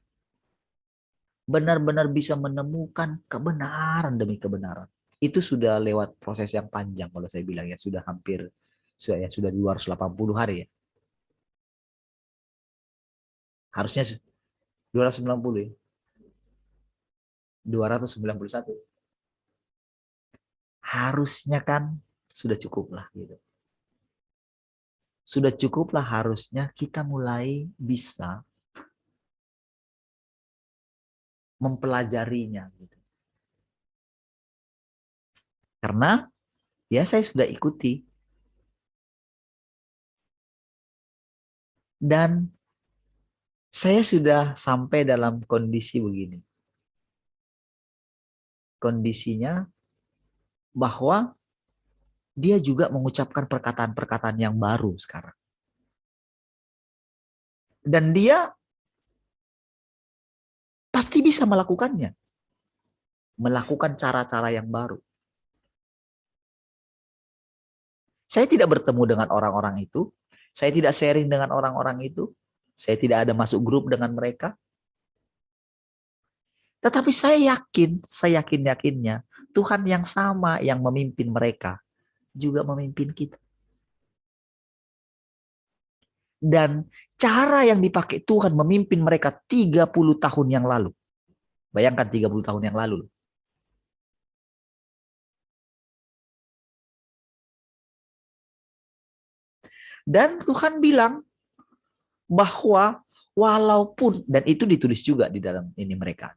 benar-benar bisa menemukan kebenaran demi kebenaran. Itu sudah lewat proses yang panjang kalau saya bilang ya, sudah hampir sudah 280 hari ya. Harusnya 290 ya. 291. Harusnya kan sudah cukup lah gitu. Sudah cukup lah harusnya kita mulai bisa mempelajarinya gitu. Karena ya saya sudah ikuti. Dan saya sudah sampai dalam kondisi begini. Kondisinya bahwa dia juga mengucapkan perkataan-perkataan yang baru sekarang. Dan dia pasti bisa melakukannya. Melakukan cara-cara yang baru. Saya tidak bertemu dengan orang-orang itu. Saya tidak sharing dengan orang-orang itu. Saya tidak ada masuk grup dengan mereka. Tetapi saya yakin-yakinnya Tuhan yang sama yang memimpin mereka juga memimpin kita. Dan cara yang dipakai Tuhan memimpin mereka 30 tahun yang lalu. Bayangkan 30 tahun yang lalu. Dan Tuhan bilang bahwa walaupun, dan itu ditulis juga di dalam ini mereka.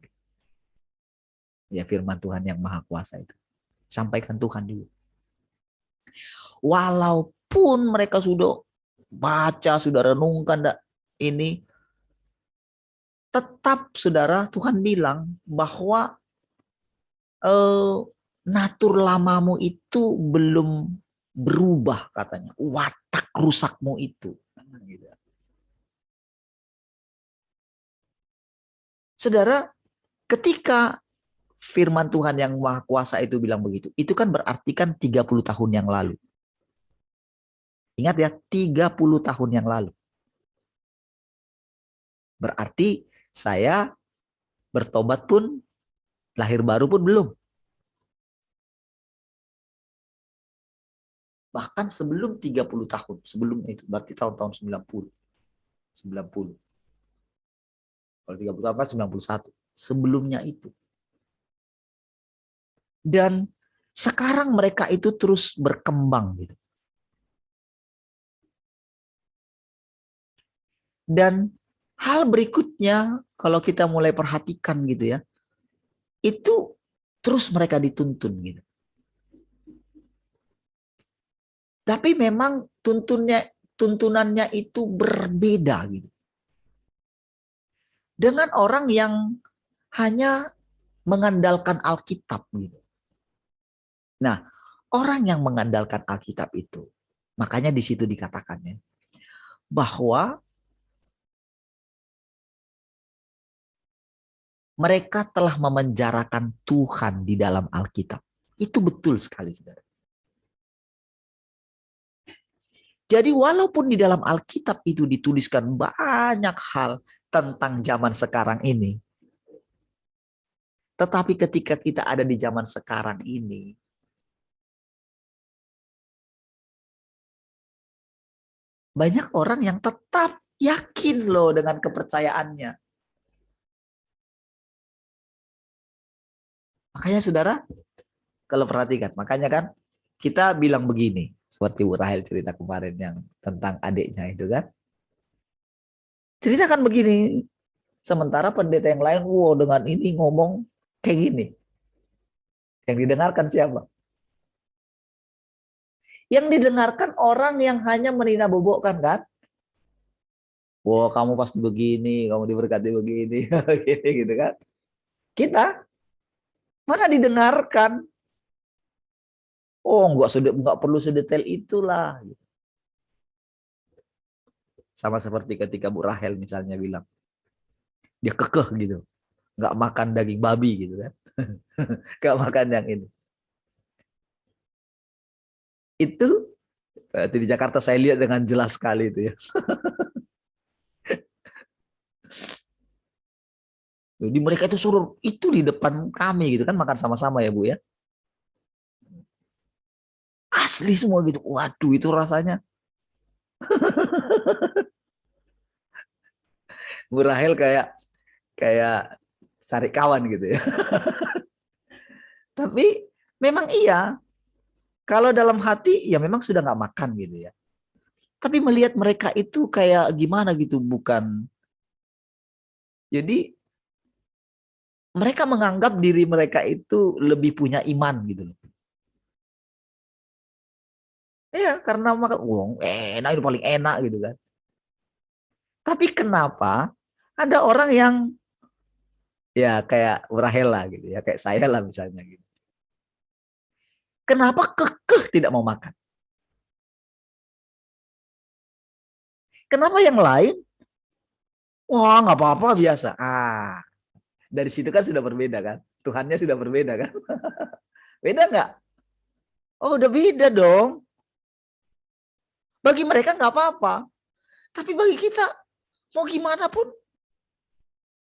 Ya firman Tuhan yang Maha Kuasa itu. Sampaikan Tuhan juga. Walaupun mereka sudah baca, sudah renungkan ini, tetap saudara Tuhan bilang bahwa natur lamamu itu belum berubah katanya. Watak rusakmu itu. Saudara, ketika firman Tuhan yang Maha Kuasa itu bilang begitu, itu kan berarti kan 30 tahun yang lalu. Ingat ya, 30 tahun yang lalu. Berarti saya bertobat pun, lahir baru pun belum. Bahkan sebelum 30 tahun, sebelumnya itu, berarti tahun-tahun 90. Kalau 30 tahun kan 91. sebelumnya itu. Dan sekarang mereka itu terus berkembang gitu. Dan hal berikutnya kalau kita mulai perhatikan gitu ya, itu terus mereka dituntun gitu. Tapi memang tuntunannya itu berbeda gitu. Dengan orang yang hanya mengandalkan Alkitab gitu. Nah, orang yang mengandalkan Alkitab itu, makanya di situ dikatakannya bahwa mereka telah memenjarakan Tuhan di dalam Alkitab. Itu betul sekali, saudara. Jadi walaupun di dalam Alkitab itu dituliskan banyak hal tentang zaman sekarang ini, tetapi ketika kita ada di zaman sekarang ini, banyak orang yang tetap yakin loh dengan kepercayaannya. Makanya saudara, kalau perhatikan, makanya kan kita bilang begini, seperti Bu Rahel cerita kemarin yang tentang adiknya itu kan. Ceritakan begini, sementara pendeta yang lain, wow dengan ini ngomong kayak gini. Yang didengarkan siapa? Yang didengarkan orang yang hanya menina bobokkan kan. Wow kamu pasti begini, kamu diberkati begini, gitu kan. Kita mana didengarkan? Oh, enggak perlu sedetail itulah. Sama seperti ketika Bu Rahel misalnya bilang, dia kekeh gitu, enggak makan daging babi gitu kan, enggak makan yang ini. Itu di Jakarta saya lihat dengan jelas sekali itu ya. Jadi mereka itu suruh itu di depan kami gitu kan, makan sama-sama ya Bu ya. Asli semua gitu. Waduh itu rasanya. Bu Rahel kayak cari kawan gitu ya. Tapi memang iya. Kalau dalam hati ya memang sudah nggak makan gitu ya. Tapi melihat mereka itu kayak gimana gitu, bukan. Jadi mereka menganggap diri mereka itu lebih punya iman gitu loh. Iya, karena makan uang enak itu paling enak gitu kan. Tapi kenapa ada orang yang ya kayak Rahel lah gitu ya, kayak saya lah misalnya gitu. Kenapa kekeh tidak mau makan? Kenapa yang lain? Wah nggak apa-apa biasa. Dari situ kan sudah berbeda kan. Tuhannya sudah berbeda kan. Beda nggak? Oh udah beda dong. Bagi mereka nggak apa-apa. Tapi bagi kita mau gimana pun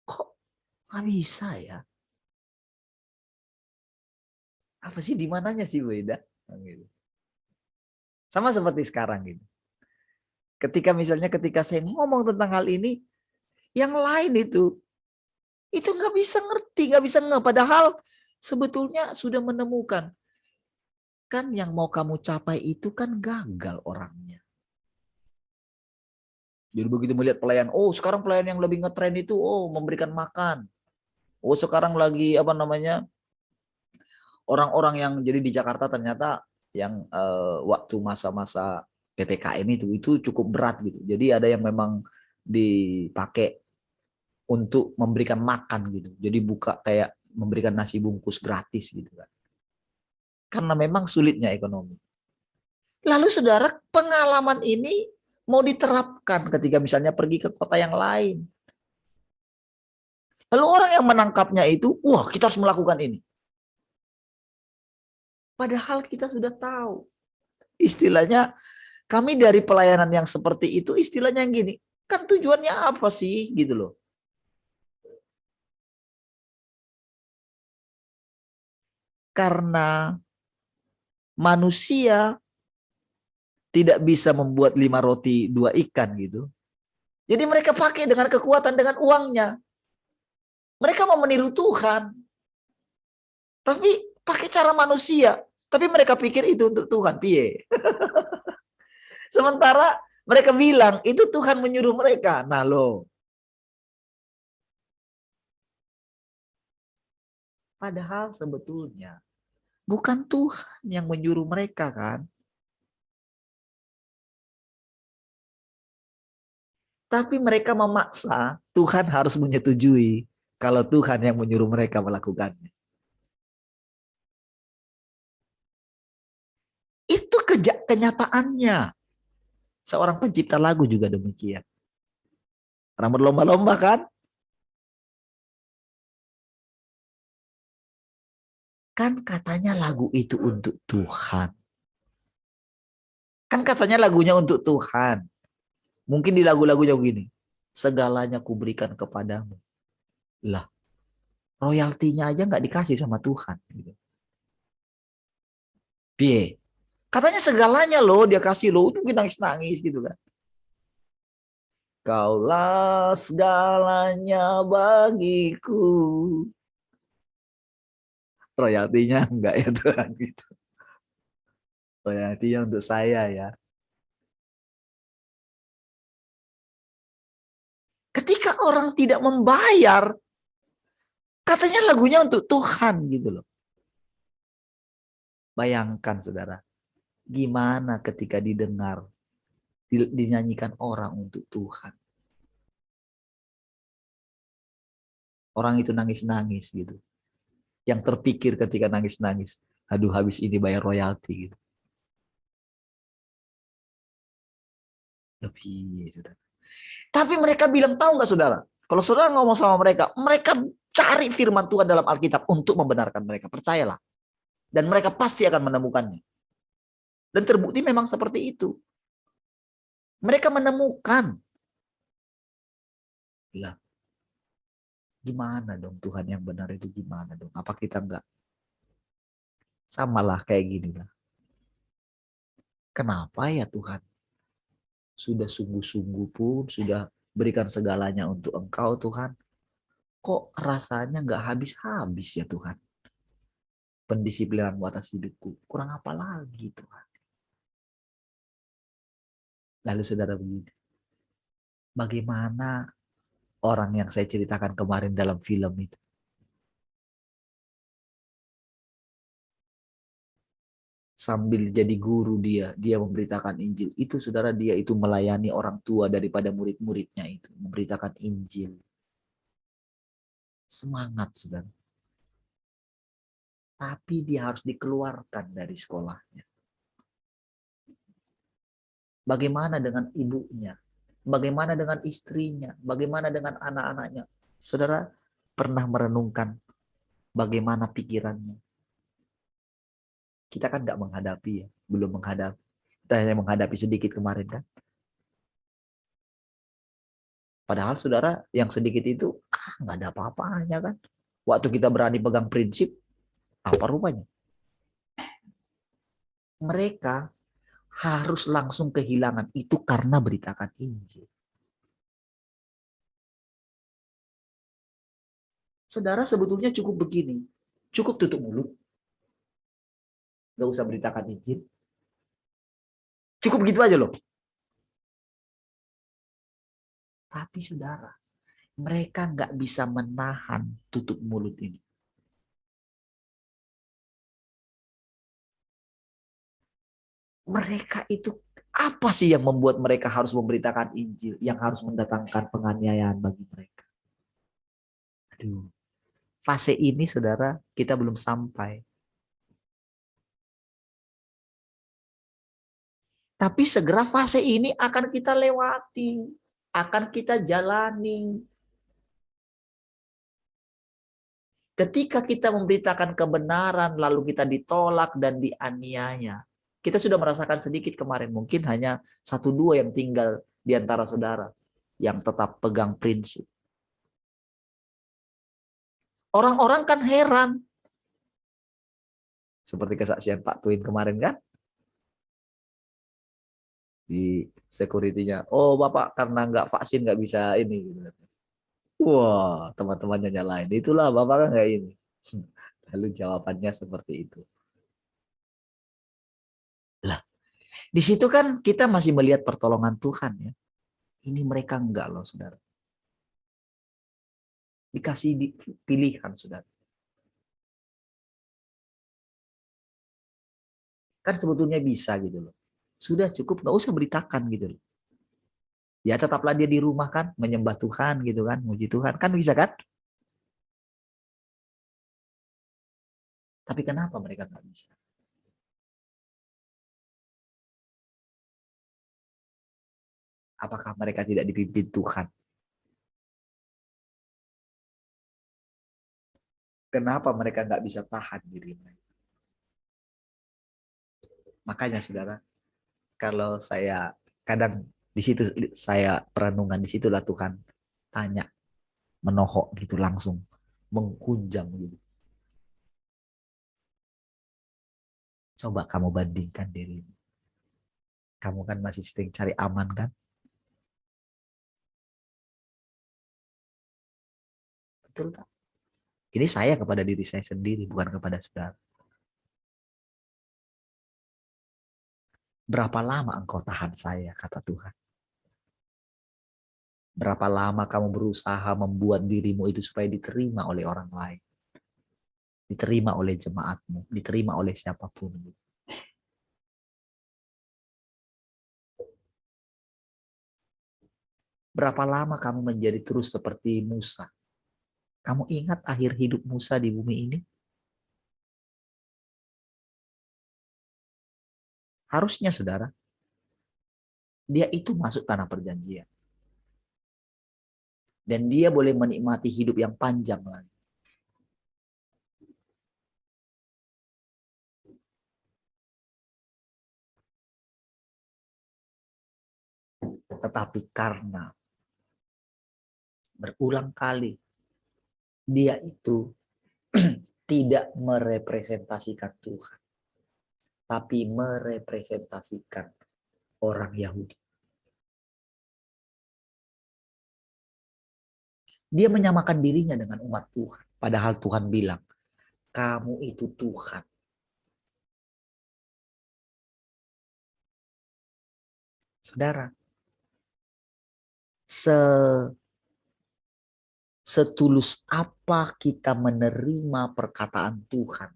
kok nggak bisa ya. Apa sih di mananya sih beda? Sama seperti sekarang gitu. Ketika saya ngomong tentang hal ini, yang lain itu nggak bisa ngerti, nggak bisa nge. Padahal sebetulnya sudah menemukan. Kan yang mau kamu capai itu kan gagal orangnya. Jadi begitu melihat pelayan, oh sekarang pelayan yang lebih ngetren itu, oh memberikan makan. Oh sekarang lagi apa namanya, orang-orang yang jadi di Jakarta ternyata yang waktu masa-masa PPKM itu cukup berat gitu. Jadi ada yang memang dipakai untuk memberikan makan gitu. Jadi buka kayak memberikan nasi bungkus gratis gitu kan. Karena memang sulitnya ekonomi. Lalu saudara, pengalaman ini mau diterapkan ketika misalnya pergi ke kota yang lain. Lalu orang yang menangkapnya itu, wah kita harus melakukan ini. Padahal kita sudah tahu. Istilahnya, kami dari pelayanan yang seperti itu, istilahnya yang gini, kan tujuannya apa sih gitu loh. Karena manusia tidak bisa membuat 5 roti 2 ikan gitu. Jadi mereka pakai dengan kekuatan, dengan uangnya. Mereka mau meniru Tuhan. Tapi pakai cara manusia. Tapi mereka pikir itu untuk Tuhan. Piye? Sementara mereka bilang itu Tuhan menyuruh mereka. Nah loh. Padahal sebetulnya bukan Tuhan yang menyuruh mereka kan. Tapi mereka memaksa Tuhan harus menyetujui kalau Tuhan yang menyuruh mereka melakukannya. Itu kenyataannya. Seorang pencipta lagu juga demikian. Orang berlomba-lomba kan? Kan katanya lagu itu untuk Tuhan. Kan katanya lagunya untuk Tuhan. Mungkin di lagu-lagunya begini. Segalanya kuberikan kepadamu. Lah, royaltinya aja nggak dikasih sama Tuhan. Gitu. Piye? Katanya segalanya loh dia kasih loh. Mungkin nangis-nangis gitu kan. Kaulah segalanya bagiku. Royaltinya enggak ya Tuhan gitu. Royaltinya untuk saya ya. Ketika orang tidak membayar, katanya lagunya untuk Tuhan gitu loh. Bayangkan saudara, gimana ketika didengar, dinyanyikan orang untuk Tuhan. Orang itu nangis-nangis gitu. Yang terpikir ketika nangis-nangis, aduh habis ini bayar royalti gitu. Lebih saudara. Tapi mereka bilang, tahu nggak saudara? Kalau saudara ngomong sama mereka, mereka cari firman Tuhan dalam Alkitab untuk membenarkan mereka. Percayalah. Dan mereka pasti akan menemukannya. Dan terbukti memang seperti itu. Mereka menemukan. Lah, gimana dong Tuhan yang benar itu gimana dong? Apa kita enggak? Samalah kayak gini lah. Kenapa ya Tuhan? Sudah sungguh-sungguh pun, sudah berikan segalanya untuk Engkau Tuhan. Kok rasanya nggak habis-habis ya Tuhan? Pendisiplinan atas hidupku. Kurang apa lagi Tuhan? Lalu saudara begini. Bagaimana orang yang saya ceritakan kemarin dalam film itu? Sambil jadi guru dia memberitakan Injil. Itu saudara dia itu melayani orang tua daripada murid-muridnya itu. Memberitakan Injil. Semangat saudara. Tapi dia harus dikeluarkan dari sekolahnya. Bagaimana dengan ibunya? Bagaimana dengan istrinya? Bagaimana dengan anak-anaknya? Saudara pernah merenungkan bagaimana pikirannya? Kita kan nggak menghadapi ya, belum menghadapi. Kita hanya menghadapi sedikit kemarin kan. Padahal saudara yang sedikit itu nggak ada apa-apanya kan. Waktu kita berani pegang prinsip, apa rupanya? Mereka harus langsung kehilangan itu karena beritakan Injil. Saudara sebetulnya cukup begini. Cukup tutup mulut. Gak usah beritakan Injil. Cukup begitu aja loh. Tapi saudara, mereka nggak bisa menahan tutup mulut ini. Mereka itu apa sih yang membuat mereka harus memberitakan Injil, yang harus mendatangkan penganiayaan bagi mereka? Aduh, fase ini saudara kita belum sampai. Tapi segera fase ini akan kita lewati, akan kita jalani. Ketika kita memberitakan kebenaran, lalu kita ditolak dan dianiaya. Kita sudah merasakan sedikit kemarin, mungkin hanya 1-2 yang tinggal di antara saudara yang tetap pegang prinsip. Orang-orang kan heran. Seperti kesaksian Pak Twin kemarin kan? Di security-nya, oh Bapak karena nggak vaksin nggak bisa ini. Wah, teman-temannya nyalain. Itulah Bapak kan nggak ini. Lalu jawabannya seperti itu. Lah, di situ kan kita masih melihat pertolongan Tuhan ya. Ini mereka enggak loh, saudara. Dikasih pilihan, saudara. Kan sebetulnya bisa gitu loh. Sudah cukup, nggak usah beritakan gitu loh. Ya tetaplah dia di rumah kan, menyembah Tuhan gitu kan, muji Tuhan. Kan bisa kan? Tapi kenapa mereka nggak bisa? Apakah mereka tidak dipimpin Tuhan? Kenapa mereka nggak bisa tahan diri mereka? Makanya saudara, kalau saya kadang di situ saya perenungan, di situlah Tuhan tanya, menohok gitu langsung, menghunjam gitu. Coba kamu bandingkan dirimu. Kamu kan masih sering cari aman kan? Betul kan? Ini saya kepada diri saya sendiri, bukan kepada saudara. Berapa lama engkau tahan saya, kata Tuhan. Berapa lama kamu berusaha membuat dirimu itu supaya diterima oleh orang lain. Diterima oleh jemaatmu, diterima oleh siapapun. Berapa lama kamu menjadi terus seperti Musa? Kamu ingat akhir hidup Musa di bumi ini? Harusnya saudara, dia itu masuk tanah perjanjian. Dan dia boleh menikmati hidup yang panjang lagi. Tetapi karena berulang kali dia itu tidak merepresentasikan Tuhan, tapi merepresentasikan orang Yahudi. Dia menyamakan dirinya dengan umat Tuhan. Padahal Tuhan bilang, kamu itu Tuhan. Saudara, setulus apa kita menerima perkataan Tuhan.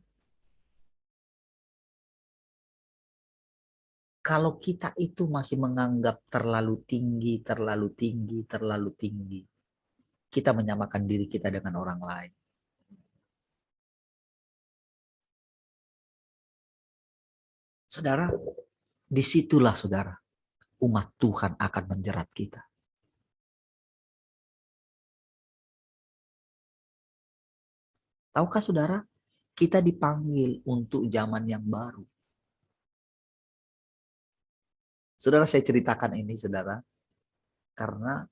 Kalau kita itu masih menganggap terlalu tinggi, terlalu tinggi, terlalu tinggi, kita menyamakan diri kita dengan orang lain. Saudara, disitulah saudara, umat Tuhan akan menjerat kita. Tahukah saudara, kita dipanggil untuk zaman yang baru. Saudara, saya ceritakan ini saudara, karena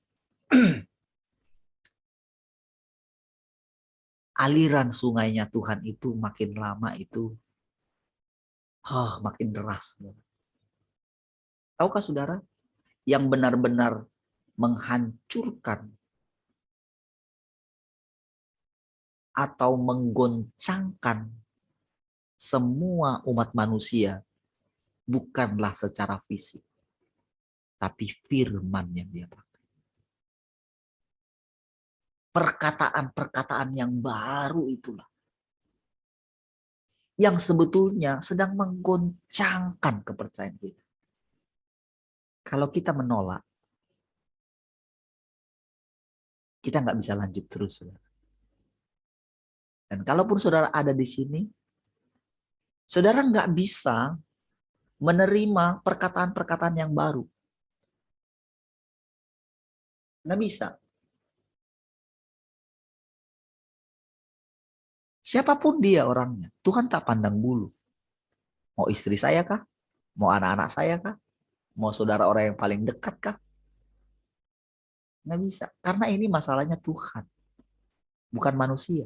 aliran sungainya Tuhan itu makin lama itu makin deras. Tahukah saudara, yang benar-benar menghancurkan atau menggoncangkan semua umat manusia bukanlah secara fisik, tapi firman yang dia pakai. Perkataan-perkataan yang baru itulah yang sebetulnya sedang menggoncangkan kepercayaan kita. Kalau kita menolak, kita nggak bisa lanjut terus, saudara. Dan kalaupun saudara ada di sini, saudara nggak bisa menerima perkataan-perkataan yang baru. Nggak bisa. Siapapun dia orangnya, Tuhan tak pandang bulu. Mau istri saya kah? Mau anak-anak saya kah? Mau saudara orang yang paling dekat kah? Nggak bisa. Karena ini masalahnya Tuhan, bukan manusia.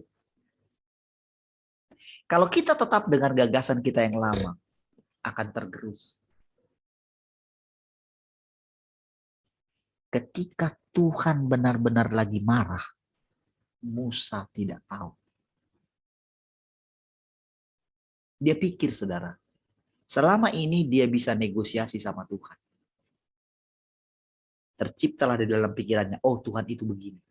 Kalau kita tetap dengan gagasan kita yang lama, akan tergerus. Ketika Tuhan benar-benar lagi marah, Musa tidak tahu. Dia pikir, saudara, selama ini dia bisa negosiasi sama Tuhan. Terciptalah di dalam pikirannya, oh Tuhan itu begini.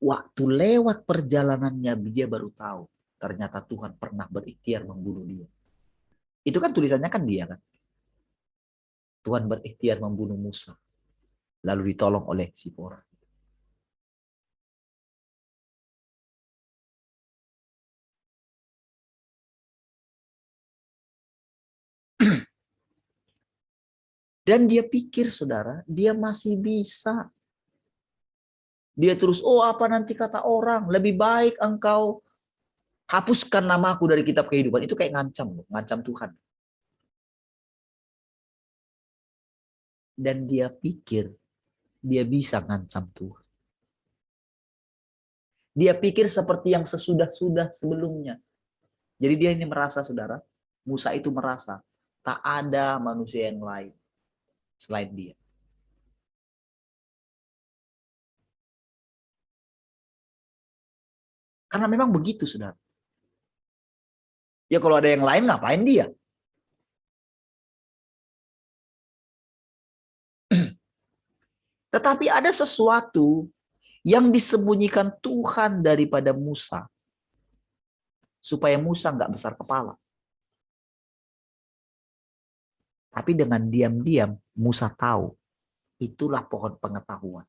Waktu lewat perjalanannya dia baru tahu. Ternyata Tuhan pernah berikhtiar membunuh dia. Itu kan tulisannya kan dia kan. Tuhan berikhtiar membunuh Musa. Lalu ditolong oleh Zipora. Dan dia pikir, saudara, dia masih bisa. Dia terus, oh apa nanti kata orang, lebih baik engkau hapuskan namaku dari kitab kehidupan. Itu kayak ngancam, ngancam Tuhan. Dan dia pikir dia bisa ngancam Tuhan. Dia pikir seperti yang sesudah-sudah sebelumnya. Jadi dia ini merasa, saudara, Musa itu merasa tak ada manusia yang lain selain dia. Karena memang begitu, saudara. Ya kalau ada yang lain ngapain dia? Tetapi ada sesuatu yang disembunyikan Tuhan daripada Musa. Supaya Musa nggak besar kepala. Tapi dengan diam-diam Musa tahu. Itulah pohon pengetahuan.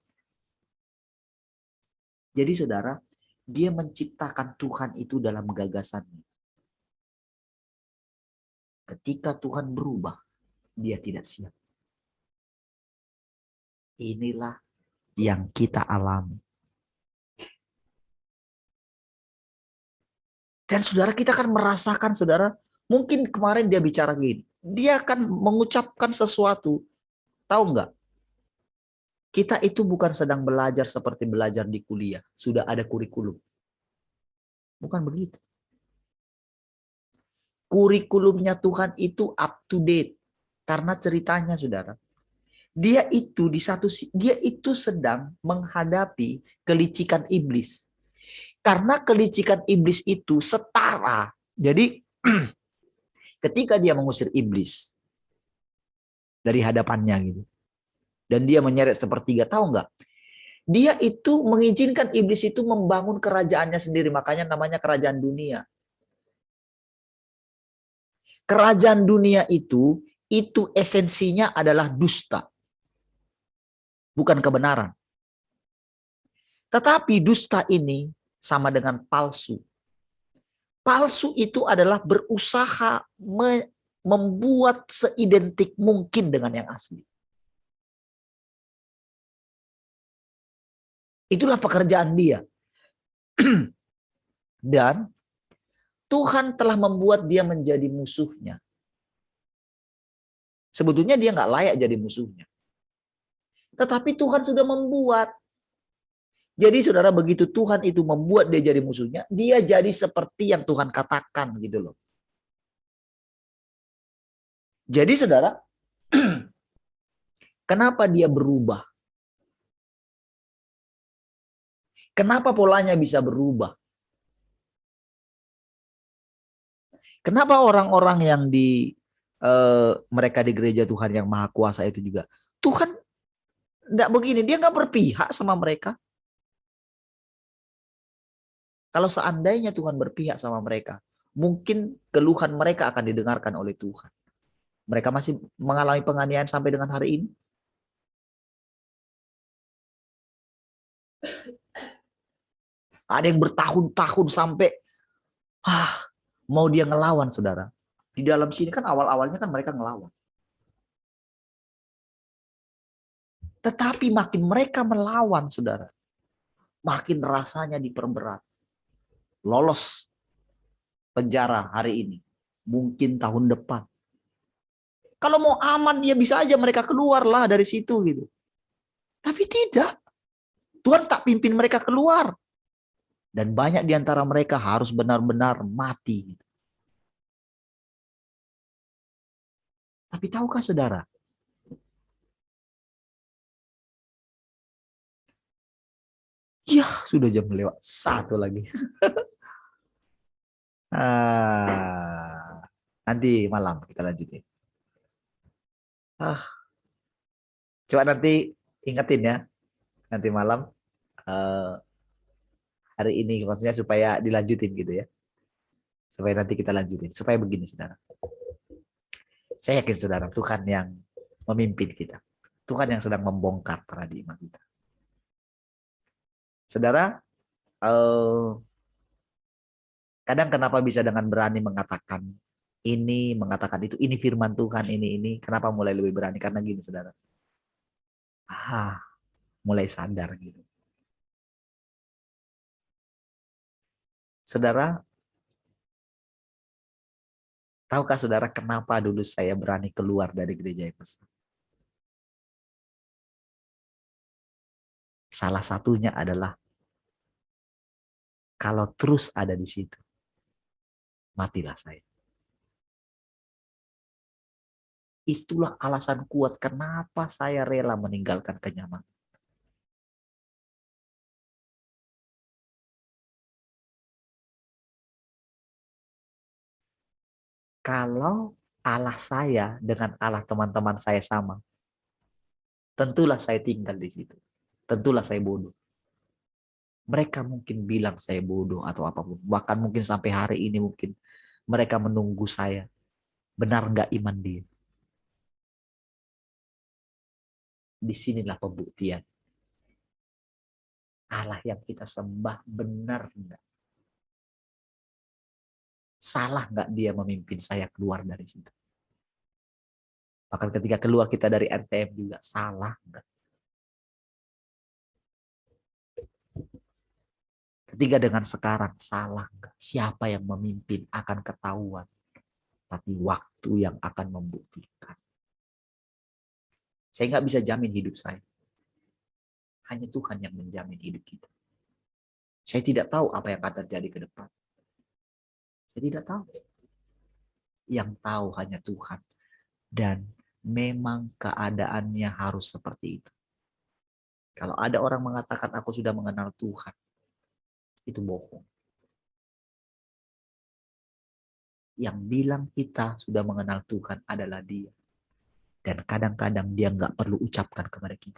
Jadi saudara, dia menciptakan Tuhan itu dalam gagasannya. Ketika Tuhan berubah, dia tidak siap. Inilah yang kita alami. Dan saudara, kita akan merasakan, saudara, mungkin kemarin dia bicara gini. Dia akan mengucapkan sesuatu. Tahu nggak? Kita itu bukan sedang belajar seperti belajar di kuliah. Sudah ada kurikulum. Bukan begitu. Kurikulumnya Tuhan itu up to date. Karena ceritanya, saudara. Dia itu sedang menghadapi kelicikan iblis. Karena kelicikan iblis itu setara. Jadi ketika dia mengusir iblis dari hadapannya gitu. Dan dia menyeret sepertiga, tahu nggak? Dia itu mengizinkan iblis itu membangun kerajaannya sendiri. Makanya namanya kerajaan dunia. Kerajaan dunia itu esensinya adalah dusta. Bukan kebenaran. Tetapi dusta ini sama dengan palsu. Palsu itu adalah berusaha membuat seidentik mungkin dengan yang asli. Itulah pekerjaan dia. Dan Tuhan telah membuat dia menjadi musuhnya. Sebetulnya dia nggak layak jadi musuhnya. Tetapi Tuhan sudah membuat. Jadi saudara, begitu Tuhan itu membuat dia jadi musuhnya, dia jadi seperti yang Tuhan katakan gitu loh. Jadi saudara, kenapa dia berubah? Kenapa polanya bisa berubah? Kenapa orang-orang yang mereka di gereja Tuhan yang Maha Kuasa itu juga, Tuhan enggak begini, dia enggak berpihak sama mereka. Kalau seandainya Tuhan berpihak sama mereka, mungkin keluhan mereka akan didengarkan oleh Tuhan. Mereka masih mengalami penganiayaan sampai dengan hari ini. Ada yang bertahun-tahun sampai mau dia ngelawan, saudara. Di dalam sini kan awal-awalnya kan mereka ngelawan. Tetapi makin mereka melawan, saudara, makin rasanya diperberat. Lolos penjara hari ini. Mungkin tahun depan. Kalau mau aman, dia bisa aja mereka keluarlah dari situ gitu. Tapi tidak. Tuhan tak pimpin mereka keluar. Dan banyak di antara mereka harus benar-benar mati. Tapi tahukah saudara? Ya, sudah jam lewat 1 lagi. Nanti malam kita lanjutin. Coba nanti ingetin ya. Nanti malam hari ini maksudnya supaya dilanjutin gitu ya. Supaya nanti kita lanjutin. Supaya begini saudara. Saya yakin saudara, Tuhan yang memimpin kita. Tuhan yang sedang membongkar paradigma kita. Saudara, kadang kenapa bisa dengan berani mengatakan ini, mengatakan itu, ini firman Tuhan, ini. Kenapa mulai lebih berani? Karena gini saudara. Mulai sadar gitu. Saudara, tahukah saudara kenapa dulu saya berani keluar dari gereja Efesus? Salah satunya adalah kalau terus ada di situ, matilah saya. Itulah alasan kuat kenapa saya rela meninggalkan kenyamanan. Kalau Allah saya dengan Allah teman-teman saya sama, tentulah saya tinggal di situ. Tentulah saya bodoh. Mereka mungkin bilang saya bodoh atau apapun. Bahkan mungkin sampai hari ini mungkin mereka menunggu saya. Benar nggak iman dia? Disinilah pembuktian. Allah yang kita sembah benar enggak? Salah enggak dia memimpin saya keluar dari situ? Bahkan ketika keluar kita dari RTM juga salah enggak? Ketika dengan sekarang salah enggak? Siapa yang memimpin akan ketahuan. Tapi waktu yang akan membuktikan. Saya nggak bisa jamin hidup saya. Hanya Tuhan yang menjamin hidup kita. Saya tidak tahu apa yang akan terjadi ke depan. Saya tidak tahu. Yang tahu hanya Tuhan. Dan memang keadaannya harus seperti itu. Kalau ada orang mengatakan aku sudah mengenal Tuhan, itu bohong. Yang bilang kita sudah mengenal Tuhan adalah Dia. Dan kadang-kadang Dia nggak perlu ucapkan kepada kita.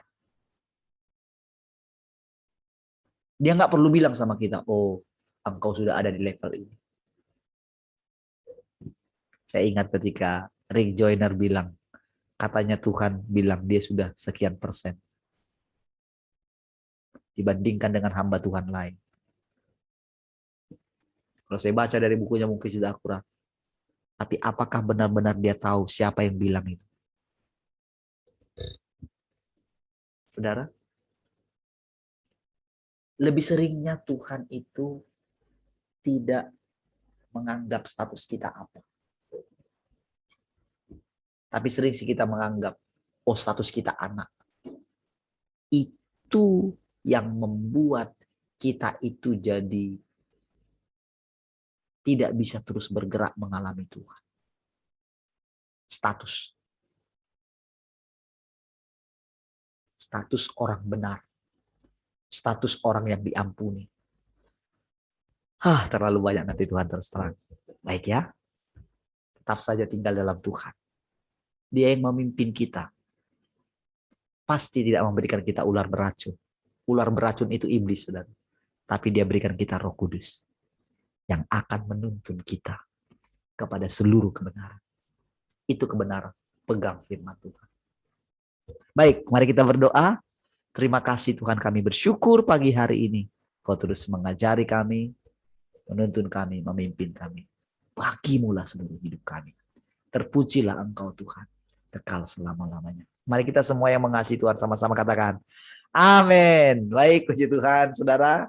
Dia nggak perlu bilang sama kita, oh engkau sudah ada di level ini. Saya ingat ketika Rick Joyner bilang, katanya Tuhan bilang dia sudah sekian persen. Dibandingkan dengan hamba Tuhan lain. Kalau saya baca dari bukunya mungkin sudah akurat. Tapi apakah benar-benar dia tahu siapa yang bilang itu? Saudara, lebih seringnya Tuhan itu tidak menganggap status kita apa. Tapi sering sih kita menganggap, oh status kita anak. Itu yang membuat kita itu jadi tidak bisa terus bergerak mengalami Tuhan. Status. Status orang benar. Status orang yang diampuni. Terlalu banyak nanti Tuhan terus terang. Baik ya. Tetap saja tinggal dalam Tuhan. Dia yang memimpin kita. Pasti tidak memberikan kita ular beracun. Ular beracun itu iblis, saudara. Tapi dia berikan kita Roh Kudus. Yang akan menuntun kita kepada seluruh kebenaran. Itu kebenaran. Pegang firman Tuhan. Baik, mari kita berdoa. Terima kasih Tuhan, kami bersyukur pagi hari ini. Kau terus mengajari kami, menuntun kami, memimpin kami. Bagimulah seluruh hidup kami. Terpujilah Engkau Tuhan, kekal selama-lamanya. Mari kita semua yang mengasihi Tuhan sama-sama katakan, amin. Baik, puji Tuhan, saudara.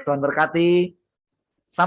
Tuhan berkati.